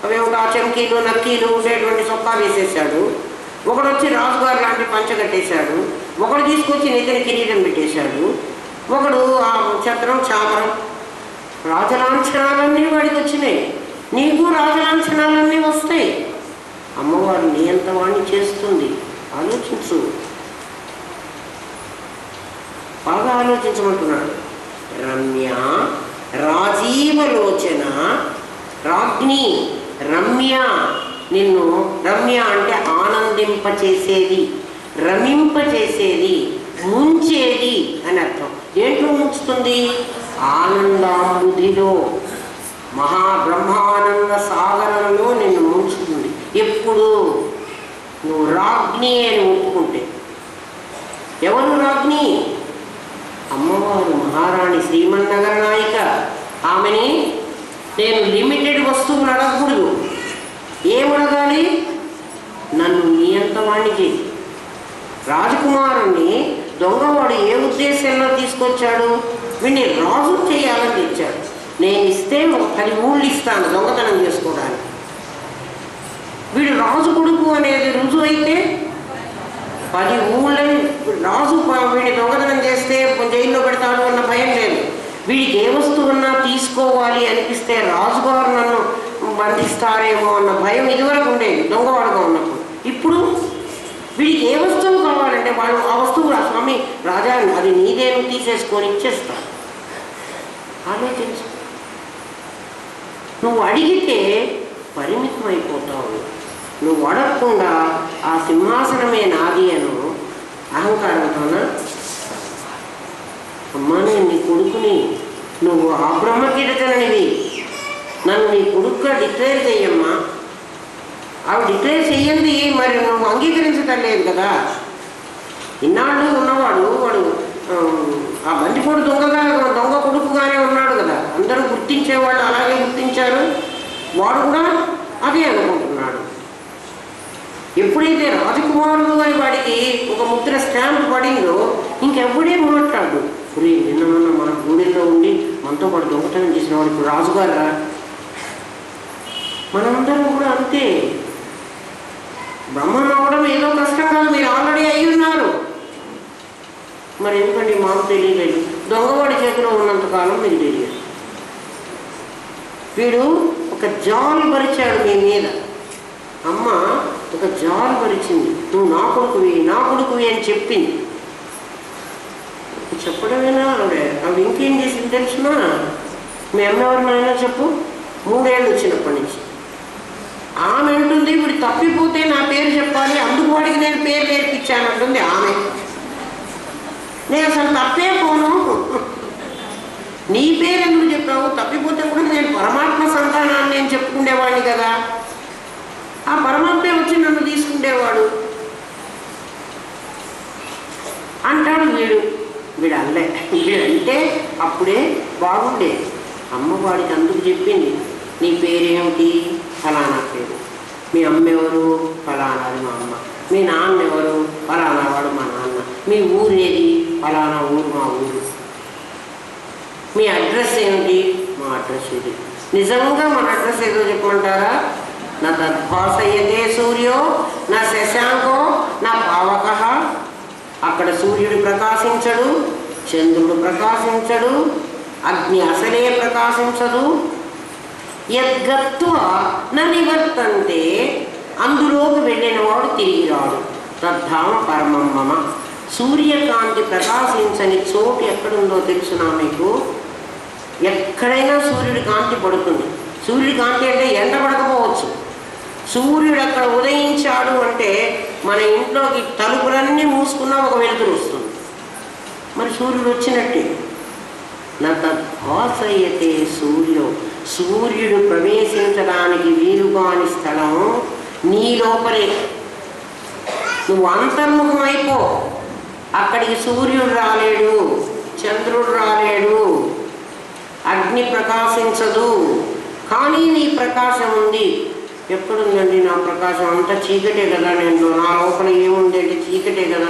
A: అవేమిటి ఆ చెంకీలు నక్కీలు ఉండేటువంటి సొక్కా వేసేసాడు. ఒకడు వచ్చి రాజుగారు లాంటి పంచ కట్టేశాడు. ఒకడు తీసుకొచ్చి నెత్తిన కిరీటం పెట్టేశాడు. ఒకడు ఆ ఛత్రం చామరం, రాజలాంఛనాలన్నీ వాడికి వచ్చినాయి. నీకు రాజలాంఛనాలన్నీ వస్తాయి. అమ్మవారు నీ ఎంత వాడిని చేస్తుంది, ఆలోచించు, బాగా ఆలోచించమంటున్నాడు. రమ్య రాజీవలోచన రాజ్ఞి, రమ్య నిన్ను, రమ్య అంటే ఆనందింపచేసేది, రమింపచేసేది, ముంచేది అని అర్థం. దేంట్లో ముంచుతుంది? ఆనందాంబుధిలో, మహాబ్రహ్మానంద సాగరంలో నిన్ను ముంచుతుంది. ఎప్పుడు నువ్వు రాజ్ఞి అని ఒప్పుకుంటే, పద్మిని, అమ్మవారు మహారాణి శ్రీమన్నగర నాయిక. ఆమెని నేను లిమిటెడ్ వస్తువులు అడగకూడదు. ఏమడగాలి? నన్ను నీ అంత వాణ్ణి చేయి. రాజకుమారుణ్ణి దొంగవాడు ఏ ఉద్దేశంలో తీసుకొచ్చాడు? వీడిని రాజు చేయాలని తెచ్చాడు. నేను ఇస్తే ఒక 10 ఊళ్ళు ఇస్తాను దొంగతనం చేసుకోవడానికి. వీడు రాజు కొడుకు అనేది రుజువు అయితే 10 ఊళ్ళే రాజు వీడిని దొంగతనం చేస్తే జైల్లో పెడతాడు అన్న భయం లేదు. వీడికి ఏ వస్తువున్నా తీసుకోవాలి అనిపిస్తే రాజుగారు నన్ను బంధిస్తారేమో అన్న భయం ఇదివరకు ఉండేది దొంగవాడుగా ఉన్నప్పుడు. ఇప్పుడు వీడికి ఏ వస్తువు కావాలంటే వాడు ఆ వస్తువు స్వామి రాజా అది నీదేను తీసేసుకొని ఇచ్చేస్తాడు. ఆలోచించు. నువ్వు అడిగితే పరిమితం అయిపోతావు. నువ్వు అడగకుండా ఆ సింహాసనమే నాది అను అహంకారంతోన అమ్మా నేను నీ కొడుకుని, నువ్వు ఆ బ్రహ్మకీటకనివి, నన్ను నీ కొడుకుగా డిక్లేర్ చెయ్యమ్మా. అవి డిక్లేర్ చెయ్యండి మరి నువ్వు అంగీకరించటం లేదు కదా. ఇన్నాళ్ళు ఉన్నవాడు వాడు ఆ బందిపోడు దొంగ కొడుకుగానే ఉన్నాడు కదా. అందరూ గుర్తించేవాళ్ళు అలాగే గుర్తించారు. వాడు కూడా అదే అనుకుంటున్నాడు. ఎప్పుడైతే రాజకుమారుడు అని వాడికి ఒక ముద్ర స్టాంప్ పడిందో ఇంకెప్పుడే మాట్లాడు. నిన్న మొన్న మన గుడిలో ఉండి మనతో పాటు దొంగతనం చేసిన వాడు ఇప్పుడు రాజుగారా? మనందరం కూడా అంతే. బ్రహ్మం అవ్వడం ఏదో కష్టం కాదు, మీరు ఆల్రెడీ అయి ఉన్నారు. మరి ఎందుకంటే మాకు తెలియలేదు. దొంగవాడి చేతిలో ఉన్నంతకాలం మీకు తెలియదు. వీడు ఒక జాలు పరిచాడు మీ మీద. అమ్మ ఒక జాలు పరిచింది, నువ్వు నా కొడుకువి అని చెప్పింది. చెప్పడమేనా ఆవిడ ఇంకేం చేసింది తెలిసిన? మీ అమ్మ ఎవరినైనా చెప్పు. 3 ఏళ్ళు వచ్చినప్పటి నుంచి ఆమె అంటుంది ఇప్పుడు తప్పిపోతే నా పేరు చెప్పాలి, అందుకు వాడికి నేను పేరు నేర్పించాను అంటుంది ఆమె. నేను అసలు తప్పే పోను, నీ పేరు ఎందుకు చెప్పావు? తప్పిపోతే కూడా నేను పరమాత్మ సంతానాన్ని నేను చెప్పుకునేవాడిని కదా. ఆ పరమాత్మే వచ్చి నన్ను తీసుకునేవాడు అంటాడు వీడు అల్లే. వీడంటే అప్పుడే బాగుండే. అమ్మవాడికి అందుకు చెప్పింది, నీ పేరేమిటి? ఫలానా పేరు. మీ అమ్మ ఎవరు? ఫలానాది మా అమ్మ. మీ నాన్న ఎవరు? ఫలానా వాడు మా నాన్న. మీ ఊరేది? ఫలానా ఊరు మా ఊరు. మీ అడ్రస్ ఏమిటి? మా అడ్రస్ ఇది. నిజంగా మన అడ్రస్ ఏదో చెప్పమంటారా? నా తద్భాసయతే సూర్యో నా శశాంకో నా పావక. అక్కడ సూర్యుడు ప్రకాశించడు, చంద్రుడు ప్రకాశించడు, అగ్ని అసలే ప్రకాశించదు. యద్గత్వా న నివర్తంతే, అందులోకి వెళ్ళిన వాడు తిరిగి రాడు. తద్ధామ పరమం మమ. సూర్యకాంతి ప్రకాశించని చోటు ఎక్కడుందో తెలుసునా మీకు? ఎక్కడైనా సూర్యుడి కాంతి పడుతుంది. సూర్యుడి కాంతి అంటే ఎండ పడకపోవచ్చు. సూర్యుడు అక్కడ ఉదయించాడు అంటే మన ఇంట్లోకి తలుపులన్నీ మూసుకున్నా ఒక వెలుతురు వస్తుంది. మరి సూర్యుడు వచ్చినట్టే. నా తద్భాసయతే సూర్యో, సూర్యుడు ప్రవేశించడానికి వీలుగాని స్థలం నీ లోపలే. నువ్వు అంతర్ముఖం అయిపో. అక్కడికి సూర్యుడు రాలేడు, చంద్రుడు రాలేడు, అగ్ని ప్రకాశించదు. కానీ నీ ప్రకాశం ఉంది. ఎక్కడుందండి నా ప్రకాశం? అంతా చీకటే కదా. నేను నా లోపల ఏముంది అంటే చీకటే కదా.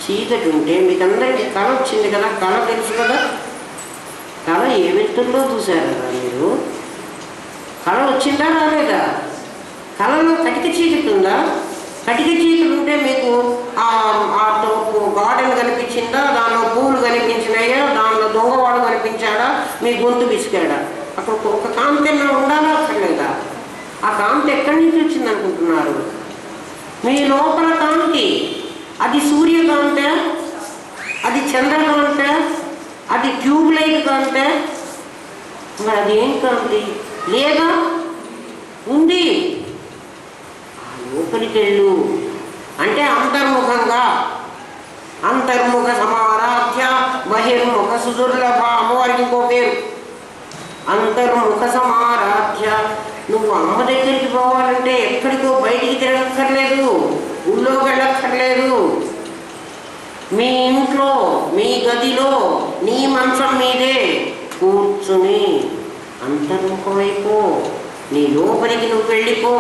A: చీకటి ఉంటే మీకందరికీ కళ వచ్చింది కదా. కళ తెలుసు కదా. కళ ఏ వ్యక్తుల్లో చూశారు కదా మీరు? కళ వచ్చిందా రాలేదా? కళలో కటిక చీకటి ఉందా? కటిక చీకటి ఉంటే మీకు ఆ గార్డెన్ కనిపించిందా? దానిలో పూలు కనిపించినాయా? దానిలో దొంగవాడు కనిపించాడా? మీ గొంతు పిసికాడా? అక్కడ ఒక కాంతి ఉండాలా అక్కర్లేదా? ఆ కాంతి ఎక్కడి నుంచి వచ్చింది అనుకుంటున్నారు? మీ లోపల కాంతి. అది సూర్యకాంతే, అది చంద్రకాంతే, అది ట్యూబ్ లైట్ కాంతే. మరి అది ఏం కాంతి? లేదా ఉంది. ఆ లోపలికి వెళ్ళు అంటే అంతర్ముఖంగా. అంతర్ముఖ సమారాధ్య బహిర్ముఖ సుదుర్లభ. అమ్మవారికి ఇంకో పేరు అంతర్ముఖ సమారాధ్య. నువ్వు అమ్మ దగ్గరికి పోవాలంటే ఎక్కడికో బయటికి తిరగక్కర్లేదు, ఊళ్ళోకి వెళ్ళక్కర్లేదు. మీ ఇంట్లో, మీ గదిలో, నీ మంచం మీదే కూర్చుని అంతర్ముఖమైపో, నీ లోపలికి నువ్వు వెళ్ళిపో.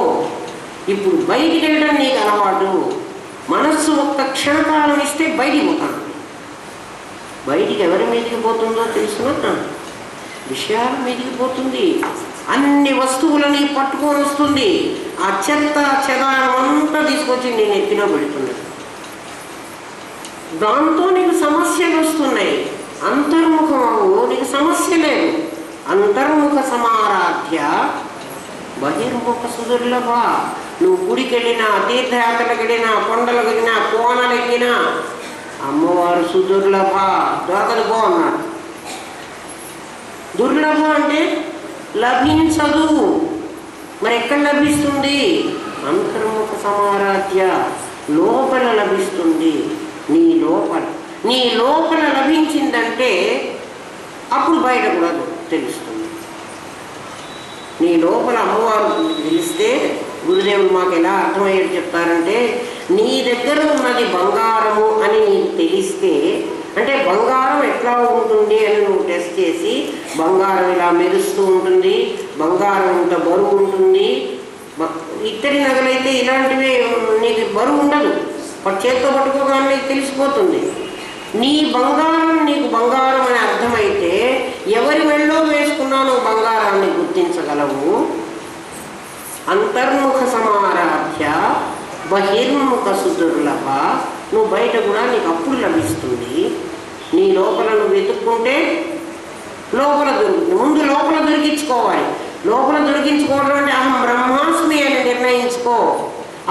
A: ఇప్పుడు బయటికి వెళ్ళడం నీకు అలవాటు. మనస్సు ఒక్క క్షణకాలం ఇస్తే బయటికి పోతాను. బయటికి ఎవరి మీదకి పోతుందో తెలుసునా? విషయాల మీదకి పోతుంది. అన్ని వస్తువులని పట్టుకొని వస్తుంది. ఆ చెత్త చెదారం అంతా తీసుకొచ్చి నేను ఎత్తిలో పెడుతున్నాను. దాంతో నీకు సమస్యలు వస్తున్నాయి. అంతర్ముఖము, నీకు సమస్య లేదు. అంతర్ముఖ సమారాధ్య బహిర్ముఖ సుదుర్లభ. నువ్వు గుడికి వెళ్ళినా, తీర్థయాత్రలకు వెళ్ళినా, కొండలకు వెళ్ళినా, కోనలు ఎక్కినా అమ్మవారు సుదుర్లభ, దొరకదు పో అన్నాడు. దుర్లభ అంటే లభించదు. మరి ఎక్కడ లభిస్తుంది? అంతర్ముఖ సమారాధ్య, లోపల లభిస్తుంది. నీ లోపల లభించిందంటే అప్పుడు బయట కూడా తెలుస్తుంది. నీ లోపల అమ్మవారు తెలిస్తే గురుదేవులు మాకు ఎలా అర్థమయ్యేది చెప్తారంటే, నీ దగ్గర ఉన్నది బంగారము అని నీకు తెలిస్తే, అంటే బంగారం ఎట్లా ఉంటుంది అని నువ్వు టెస్ట్ చేసి, బంగారం ఇలా మెరుస్తూ ఉంటుంది, బంగారం ఇంత బరువు ఉంటుంది. ఇత్తడి నగలైతే ఇలాంటివి నీకు బరువు ఉండదు, చేత్తో పట్టుకోగానే నీకు తెలిసిపోతుంది. నీ బంగారం నీకు బంగారం అని అర్థమైతే ఎవరి మెళ్ళో వేసుకున్నానో బంగారాన్ని గుర్తించగలవు. అంతర్ముఖ సమారాధ్య బహిర్ముఖ సుదుర్లభ. నువ్వు బయట కూడా నీకు అప్పుడు లభిస్తుంది. నీ లోపల నువ్వు వెతుక్కుంటే లోపల దొరుకుతుంది. ముందు లోపల దొరికించుకోవాలి. లోపల దొరికించుకోవడం అంటే అహం బ్రహ్మాస్మి అని నిర్ణయించుకో.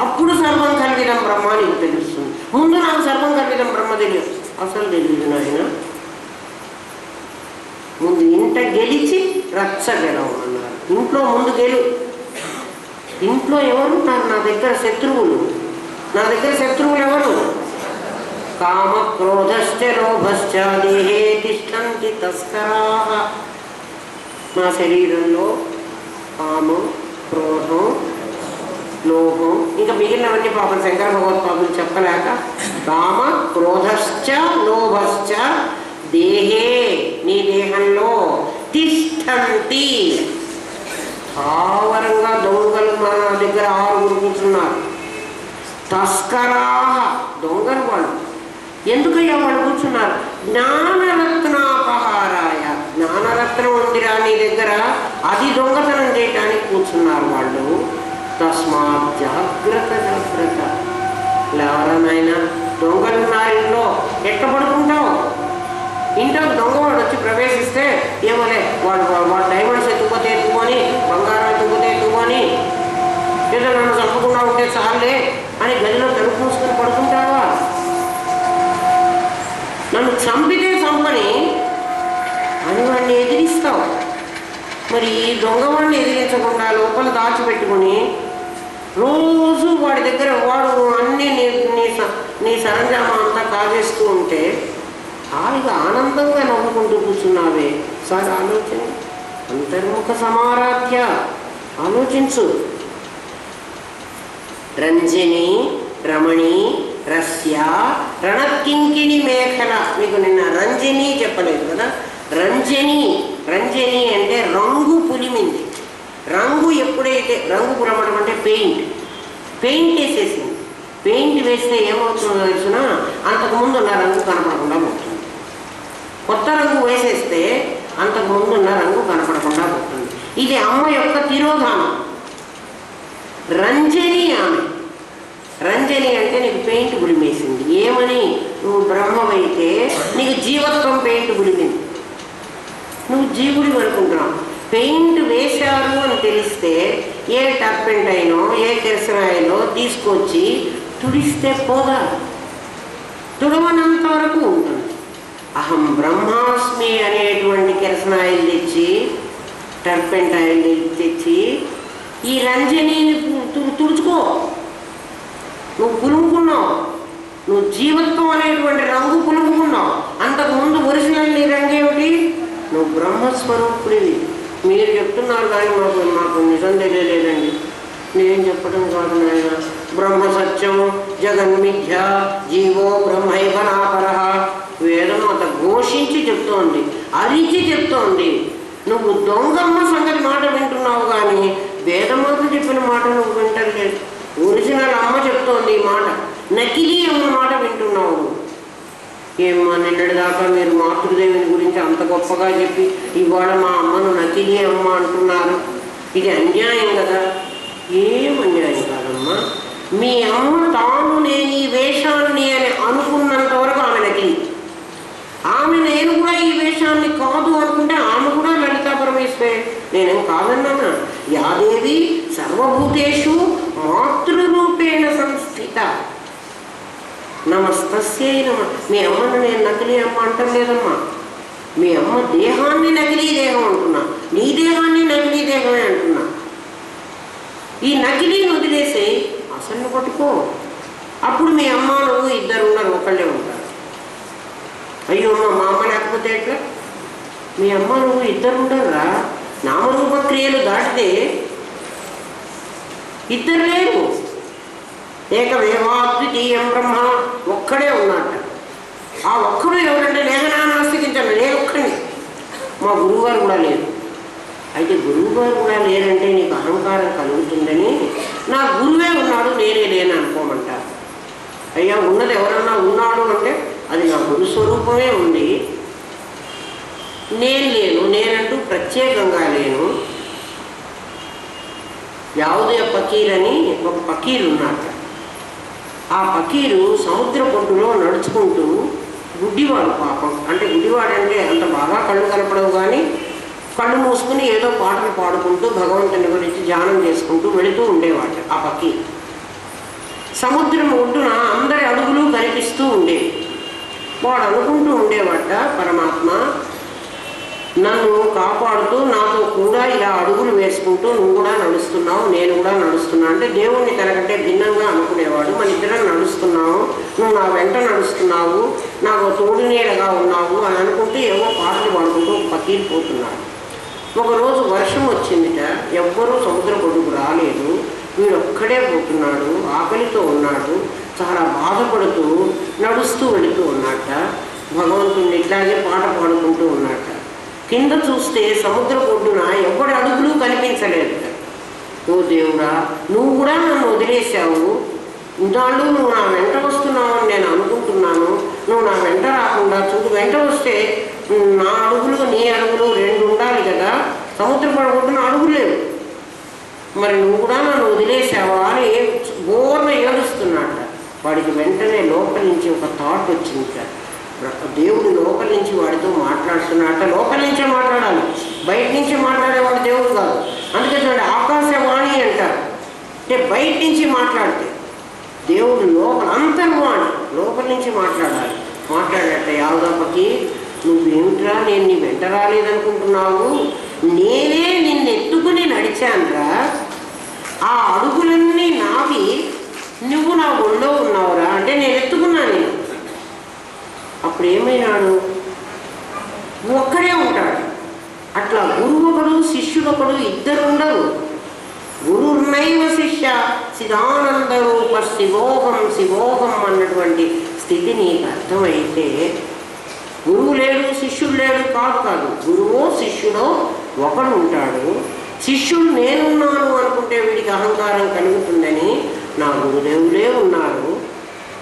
A: అప్పుడు సర్వం కల్విదం బ్రహ్మ నీకు తెలుస్తుంది. ముందు నాకు సర్వం కల్విదం బ్రహ్మ తెలియదు, అసలు తెలియదు నాయన. ముందు ఇంట గెలిచి రచ్చ గెలవు అన్నారు. ఇంట్లో ముందు గెలు. ఇంట్లో ఎవరున్నారు? నా దగ్గర శత్రువులు. నా దగ్గర శత్రువులు ఎవరు? కామ క్రోధశ్చ లోభశ్చ దేహే తిష్టంతి తస్కరాః. నా శరీరంలో కామం, క్రోధం, లోభం, ఇంకా మిగిలినవన్నీ పాపం శంకర భగవత్పాదులు చెప్పలేక కామ క్రోధశ్చ లోభశ్చ దేహే, నీ దేహంలో తిష్టంతి. స్థావరంగా దొంగలు మన దగ్గర 6 కూర్చున్నారు. తస్కరాః, దొంగలు వాళ్ళు. ఎందుకయ్యా వాళ్ళు కూర్చున్నారు? జ్ఞానరత్నాపహారాయ, జ్ఞానరత్నం ఉందిరా నీ దగ్గర, అది దొంగతనం చేయటానికి కూర్చున్నారు వాళ్ళు. తస్మాత్ జాగ్రత్త జాగ్రత్త. ఎవరనైనా దొంగలు ఉన్నారు ఇంట్లో, ఎట్లా పడుకుంటావు? ఇంట్లో దొంగవాడు వచ్చి ప్రవేశిస్తే ఏమోలే, వాడు డైమండ్స్ ఎత్తుకుపోతే ఎత్తుకొని, బంగారం ఎత్తుకుపోతే ఎత్తుకొని, ఏదో నన్ను చంపకుండా ఉంటే చాలే అని గదిలో తలుపు మూసుకొని పడుకుంటావా? నన్ను చంపితే చంపని అని వాడిని ఎదిరిస్తావు. మరి ఈ దొంగవాడిని ఎదిరించకుండా లోపల దాచిపెట్టుకుని రోజు వాడి దగ్గర వాడు అన్నీ నీ సరంజామా అంతా కాజేస్తూ ఉంటే హాయిగా ఆనందంగా నవ్వుకుంటూ కూర్చున్నావే. సార్ ఆలోచన. అంతర్ముఖ సమారాధ్య, ఆలోచించు. రంజని రమణి రస్య రణకింకిణి మేఖల. మీకు నిన్న రంజని చెప్పలేదు కదా. రంజని అంటే రంగు పులిమింది. రంగు ఎప్పుడైతే రంగు పులమడం అంటే పెయింట్ వేసేసింది. పెయింట్ వేస్తే ఏమవుతుందో తెలిసిన, అంతకుముందు ఉన్న రంగు కనపడకుండా పోతుంది. కొత్త రంగు వేసేస్తే అంతకుముందు ఉన్న రంగు కనపడకుండా పోతుంది. ఇది అమ్మ యొక్క తిరోధానం. రంజని ఆమె. రంజని అంటే నీకు పెయింట్ పులిమేసింది. ఏమని? నువ్వు బ్రహ్మమైతే నీకు జీవత్వం పెయింట్ పులిమింది. నువ్వు జీవుడి అనుకుంటున్నావు. పెయింట్ వేశారు అని తెలిస్తే ఏ టర్పెంటైనో ఏ కెరసనాయిలో తీసుకొచ్చి తుడిస్తే పోదా? తుడవనంత వరకు ఉంటుంది. అహం బ్రహ్మాస్మి అనేటువంటి కెరసనాయిలు తెచ్చి, టర్పెంటైల్ తెచ్చి ఈ రంజనీని తుడుచుకో. నువ్వు పులుముకున్నావు. నువ్వు జీవత్వం అనేటువంటి రంగు పులుముకున్నావు. అంతకుముందు ఒరిజినల్ నీ రంగు ఏమిటి? నువ్వు బ్రహ్మస్వరూపుడివి. మీరు చెప్తున్నారు కానీ మాకు నిజం తెలియలేదండి. నేను చెప్పడం కాదు నాయన. బ్రహ్మ సత్యం జగన్మిథ్య జీవో బ్రహ్మైవ నాపర అరిచి చెప్తోంది. నువ్వు దొంగమ్మ సంగతి మాట వింటున్నావు కానీ వేదమాత చెప్పిన మాట నువ్వు వింటలేదు. ఒరిజినల్ అమ్మ చెప్తోంది ఈ మాట, నకిలీ అమ్మ మాట వింటున్నావు. ఏమ్మా నిన్నటిదాకా మీరు మాతృదేవిని గురించి అంత గొప్పగా చెప్పి ఇవాళ మా అమ్మను నకిలీ అమ్మ అంటున్నారు. ఇది అన్యాయం కదా. ఏం అన్యాయం కాదమ్మా. మీ అమ్మ తాను నేను ఈ వేషాన్ని అని అనుకున్నంత వరకు ఆమె నకిలీ. ఆమె నేను కూడా ఈ వేషాన్ని కాదు అనుకుంటే ఆమె కూడా లలితా పరమేశ్వరే. నేనేం కాదన్నానా? యాదేవి సర్వభూతేషు మాతృరూపేణ సంస్థిత నమస్తస్యై నమః. మీ అమ్మను నేను నకిలీ అమ్మ అంటం లేదమ్మా. మీ అమ్మ దేహాన్ని నకిలీ దేహం అంటున్నా, నీ దేహాన్ని నకిలీ దేహమే అంటున్నా. ఈ నకిలీని వదిలేసి అసలు పట్టుకో. అప్పుడు మీ అమ్మ నువ్వు ఇద్దరు ఉన్నారు, ఒకళ్ళే ఉంటారు. అయ్యో మా అమ్మ లేకపోతే ఎట్లా? మీ అమ్మ నువ్వు ఇద్దరు ఉండరురా. నామరూప క్రియలు దాటితే ఇద్దరు లేరు. ఏకమేవాద్వితీయం బ్రహ్మ, ఒక్కడే ఉన్నట్ట. ఆ ఒక్కడు ఎవరంటే లేఖనానాస్తికించండి, నేను ఒక్కడిని. మా గురువుగారు కూడా లేరు. అయితే గురువుగారు కూడా లేరంటే నీకు అహంకారం కలుగుతుందని నా గురువే ఉన్నాడు నేనే లేను అనుకోమంటారు. అయ్యా ఉన్నది ఎవరన్నా ఉన్నాడు అంటే అది నా గురు స్వరూపమే ఉంది, నేను లేను, నేనంటూ ప్రత్యేకంగా లేను. యావుదే పకీర్ అని ఒక పకీరు ఉన్నాడు. ఆ పకీరు సముద్ర పొట్టులో నడుచుకుంటూ, గుడ్డివాడు పాపం, అంటే గుడ్డివాడంటే అంత బాగా కళ్ళు కనపడవు కానీ కళ్ళు మూసుకుని ఏదో పాటలు పాడుకుంటూ భగవంతుని గురించి ధ్యానం చేసుకుంటూ వెళుతూ ఉండేవాడు. ఆ పకీరు సముద్రం ఒడ్డున అందరి అడుగులు కనిపిస్తూ ఉండేవి. వాడు అనుకుంటూ ఉండేవాట, పరమాత్మ నన్ను కాపాడుతూ నాతో కూడా ఇలా అడుగులు వేసుకుంటూ నువ్వు కూడా నడుస్తున్నావు, నేను కూడా నడుస్తున్నా అంటే దేవుణ్ణి తనకంటే భిన్నంగా అనుకునేవాడు. మన ఇద్దరం నడుస్తున్నావు, నువ్వు నా వెంట నడుస్తున్నావు, నాకు తోడు నీడగా ఉన్నావు అని అనుకుంటూ ఏవో పాటలు పాడుకుంటూ పకీరు పోతున్నాడు. ఒకరోజు వర్షం వచ్చిందిట, ఎవ్వరూ సముద్ర పొడుగు రాలేదు. వీడొక్కడే పోతున్నాడు, ఆకలితో ఉన్నాడు, చాలా బాధపడుతూ నడుస్తూ వెళుతూ ఉన్నట్ట. భగవంతుడిని ఇట్లాగే పాట పాడుకుంటూ ఉన్నట్ట. కింద చూస్తే సముద్ర ఒడ్డున ఎవరి అడుగులు కనిపించలేదు. ఓ దేవుడా, నువ్వు కూడా నన్ను వదిలేశావు, ఇన్నాళ్ళు నువ్వు నా వెంట వస్తున్నావు అని నేను అనుకుంటున్నాను, నువ్వు నా వెంట రాకుండా చూడు, వెంట వస్తే నా అడుగులు నీ అడుగులు రెండు ఉండాలి కదా, సముద్ర ఒడ్డున అడుగులు లేవు, మరి నువ్వు కూడా నన్ను వదిలేసావా అని బోర్న ఏడుస్తున్నట్ట. వాడికి వెంటనే లోపల నుంచి ఒక థాట్ వచ్చింది. దేవుడు లోపల నుంచి వాడితో మాట్లాడుతున్నట్ట. లోపల నుంచే మాట్లాడాలి, బయట నుంచి మాట్లాడేవాడు దేవుడు కాదు. అందుకే చూడండి ఆకాశవాణి అంటారు, అంటే బయట నుంచి మాట్లాడితే దేవుడు లోపల అంతర్వాణి, లోపల నుంచి మాట్లాడాలి. మాట్లాడట, యావదప్పకి నువ్వేమిట్రా నేను నీ వెంట రాలేదనుకుంటున్నావు, నేనే నిన్ను ఎత్తుకుని నడిచానురా, ఆ అడుగులన్నీ నావి, నువ్వు నా ఒళ్ళో ఉన్నావురా అంటే నేను ఎత్తుకున్నా. నేను అప్పుడు ఏమైనాడు, ఒక్కడే ఉంటాడు. అట్లా గురువు ఒకడు శిష్యుడు ఒకడు ఇద్దరు ఉండరు. గురుర్నైవ శిష్య చిదానంద రూప శివోహం శివోహం అన్నటువంటి స్థితి నీకు అర్థమైతే, గురువు లేడు శిష్యుడు లేడు కాదు, గురువో శిష్యుడో ఒకడు ఉంటాడు. శిష్యుడు నేనున్నాను అనుకుంటే వీడికి అహంకారం కలుగుతుందని నా గురుదేవులే ఉన్నారు.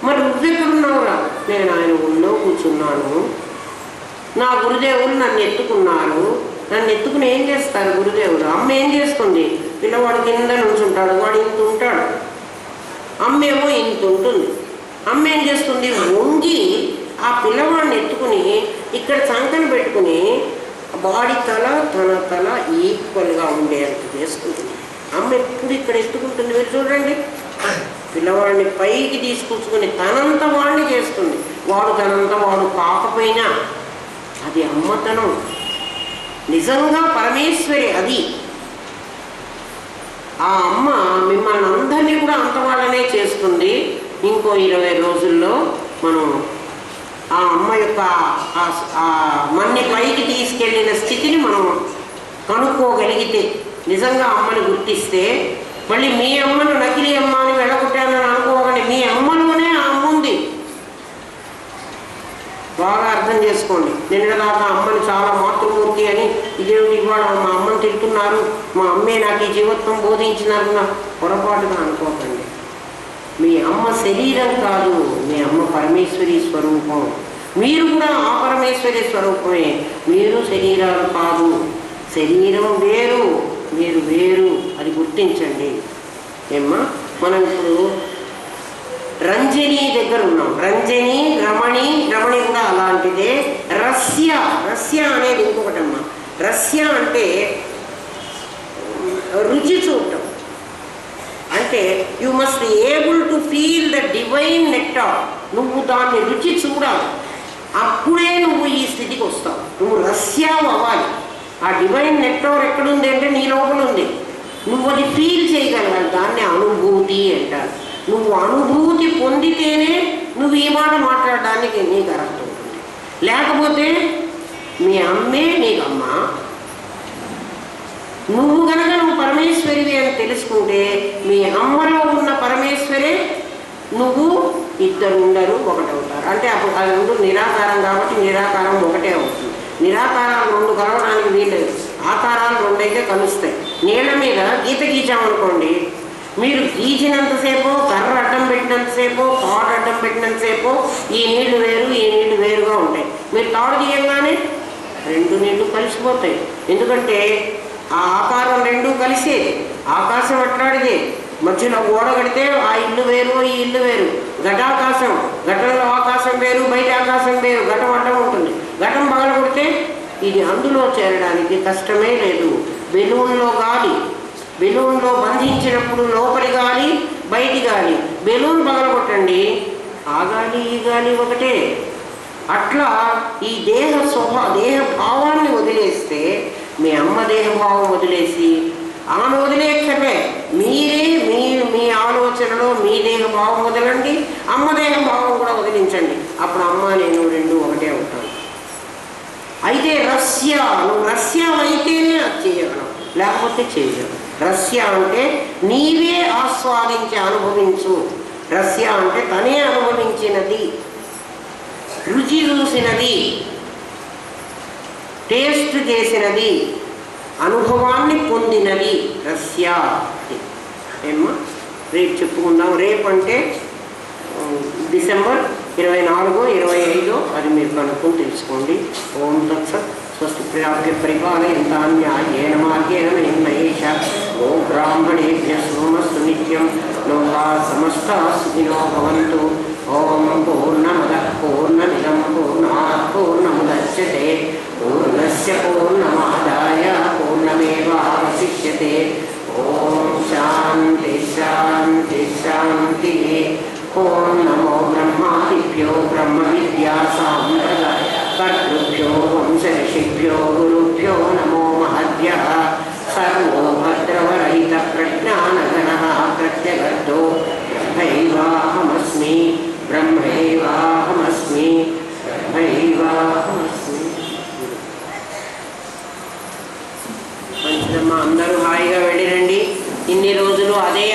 A: మరి నువ్వెక్కడున్నావురా? నేను ఆయన ఒళ్ళో కూర్చున్నాను, నా గురుదేవులు నన్ను ఎత్తుకున్నారు. నన్ను ఎత్తుకుని ఏం చేస్తారు గురుదేవుడు? అమ్మ ఏం చేస్తుంది? పిల్లవాడు కింద నుంచుంటాడు, వాడు ఇంత ఉంటాడు, అమ్మేమో ఇంత ఉంటుంది. అమ్మ ఏం చేస్తుంది? వంగి ఆ పిల్లవాడిని ఎత్తుకుని ఇక్కడ చంకను పెట్టుకుని బాడీ తల తన తల ఈక్వల్గా ఉండేంత చేసుకుంటుంది. అమ్మ ఎప్పుడు ఇక్కడ ఎత్తుకుంటుంది. మీరు చూడండి, పిల్లవాడిని పైకి తీసుకొచ్చుకొని తనంత వాడిని చేస్తుంది. వాడు తనంత వాడు కాకపోయినా అది అమ్మతనం, నిజంగా పరమేశ్వరి అది. ఆ అమ్మ మిమ్మల్ని అందరినీ కూడా అంత వాళ్ళనే చేస్తుంది. ఇంకో 20 రోజుల్లో మనం ఆ అమ్మ యొక్క ఆ మన్ని పైకి తీసుకెళ్ళిన స్థితిని మనం కనుక్కోగలిగితే, నిజంగా అమ్మని గుర్తిస్తే, మళ్ళీ మీ అమ్మను నకిలీ అమ్మ అని వెళ్ళగొట్టానని అనుకోకండి. మీ అమ్మలోనే ఆ అమ్మ ఉంది. బాగా అర్థం చేసుకోండి. నిన్నదాకా అమ్మని చాలా మాతృమూర్తి అని, ఇదేమిటి ఇవాళ మా అమ్మని తింటున్నారు, మా అమ్మే నాకు ఈ జీవత్వం బోధించినారు పొరపాటుగా అనుకోకండి. మీ అమ్మ శరీరం కాదు, మీ అమ్మ పరమేశ్వరి స్వరూపం. మీరు కూడా ఆ పరమేశ్వరి స్వరూపమే. మీరు శరీరాలు కాదు, శరీరం వేరు, మీరు వేరు, అది గుర్తించండి. ఏమ్మా, మనం ఇప్పుడు రంజని దగ్గర ఉన్నాం. రంజని, రమణి, రమణి కూడా అలాంటిదే. రస్య, రస్య అనేది ఇంకొకటమ్మా. రస్య అంటే రుచి చూడటం. అంటే you must able to feel the divine nectar. నువ్వు దాన్ని రుచి చూడాలి, అప్పుడే నువ్వు ఈ స్థితికి వస్తావు. నువ్వు రస్యావు అవ్వాలి. ఆ డివైన్ నెక్టార్ ఎక్కడుంది అంటే నీ లోపల ఉంది. నువ్వు అది ఫీల్ చేయగలగాలి. దాన్ని అనుభూతి అంటారు. నువ్వు అనుభూతి పొందితేనే నువ్వు ఈ మాట మాట్లాడడానికి నీకు అర్హత ఉంటుంది. లేకపోతే మీ అమ్మే నీకు అమ్మ. నువ్వు కనుక నువ్వు పరమేశ్వరివి అని తెలుసుకుంటే మీ అమ్మలో ఉన్న పరమేశ్వరే నువ్వు, ఇద్దరు ఉండరు, ఒకటవుతారు. అంటే అప్పుడు అది రెండు నిరాకారం కాబట్టి నిరాకారం ఒకటే అవుతుంది. నిరాకారాలు రెండు కలవడానికి వీలేదు. ఆకారాలు రెండైతే కలుస్తాయి. నీళ్ళ మీద గీత గీచామనుకోండి, మీరు గీచినంతసేపు, కర్ర అడ్డం పెట్టినంతసేపు, తాడు అడ్డం పెట్టినంతసేపు ఈ నీళ్లు వేరు, ఈ నీళ్లు వేరుగా ఉంటాయి. మీరు తాడు గీయంగానే రెండు నీళ్లు కలిసిపోతాయి. ఎందుకంటే ఆ ఆకారం రెండు కలిసేది. ఆకాశం అట్లాడిదే. మధ్యలో గోడ కడితే ఆ ఇల్లు వేరు, ఈ ఇల్లు వేరు. ఘటాకాశం, ఘటంలో ఆకాశం వేరు, బయట ఆకాశం వేరు. ఘటం అడ్డం ఉంటుంది. ఘటం పగల కొడితే ఇది అందులో చేరడానికి కష్టమే లేదు. బెలూన్లో గాలి, బెలూన్లో బంధించినప్పుడు లోపలి గాలి, బయటి గాలి. బెలూన్ పగలగొట్టండి, ఆ గాలి ఈ గాలి ఒకటే. అట్లా ఈ దేహ భావాన్ని వదిలేస్తే, మీ అమ్మ దేహభావం వదిలేసి ఆమె వదిలేక్కడే మీరే మీ ఆలోచనలో మీ దేహభావం వదలండి, అమ్మ దేహభావం కూడా వదిలించండి. అప్పుడు అమ్మ నేను రెండు ఒకటే అవుతాను. అయితే రస్య, నువ్వు రస్య అయితేనే అది చేయగలవు, లేకపోతే చేయగలవు. రస్య అంటే నీవే ఆస్వాదించి అనుభవించు. రస్య అంటే తనే అనుభవించినది, రుచి చూసినది, టేస్ట్ చేసినది, అనుభవాన్ని పొందినది రస్య. ఏమ్మా, రేపు చెప్పుకుందాం. రేపు అంటే డిసెంబర్ 24, 25 అది మీరు కనుక్కొని తెలుసుకోండి. ఓం తత్సత్. స్వస్తి ప్రజాభ్య పరిపాలయంతాన్యాయేన మార్గేణ మహేష. ఓం బ్రాహ్మణేభ్య శుభమస్తు నిత్యం. లోకా సమస్తాః సుఖినో భవంతు. ఓం పూర్ణమదః పూర్ణమిదం పూర్ణాత్ పూర్ణముదచ్యతే పూర్ణస్య పూర్ణమాదాయ పూర్ణమేవావశిష్యతే. ఓం శాంతి శాంతి శాంతి. ఓం నమో బ్రహ్మాదిభ్యో బ్రహ్మ విద్యా సాంప్రదాయ కర్తృభ్యో వంశ ఋషిభ్యో గురుభ్యో నమో మహద్భ్యః. సర్వో భద్రవరహిత ప్రజ్ఞానగణః ప్రత్యగర్ధో బ్రహ్మైవాహమస్మి బ్రహ్మైవాహమస్మి బ్రహ్మైవాహమస్మి. మంచిదమ్మా, అందరూ హాయిగా వెళ్ళిరండి. ఇన్ని రోజులు అదే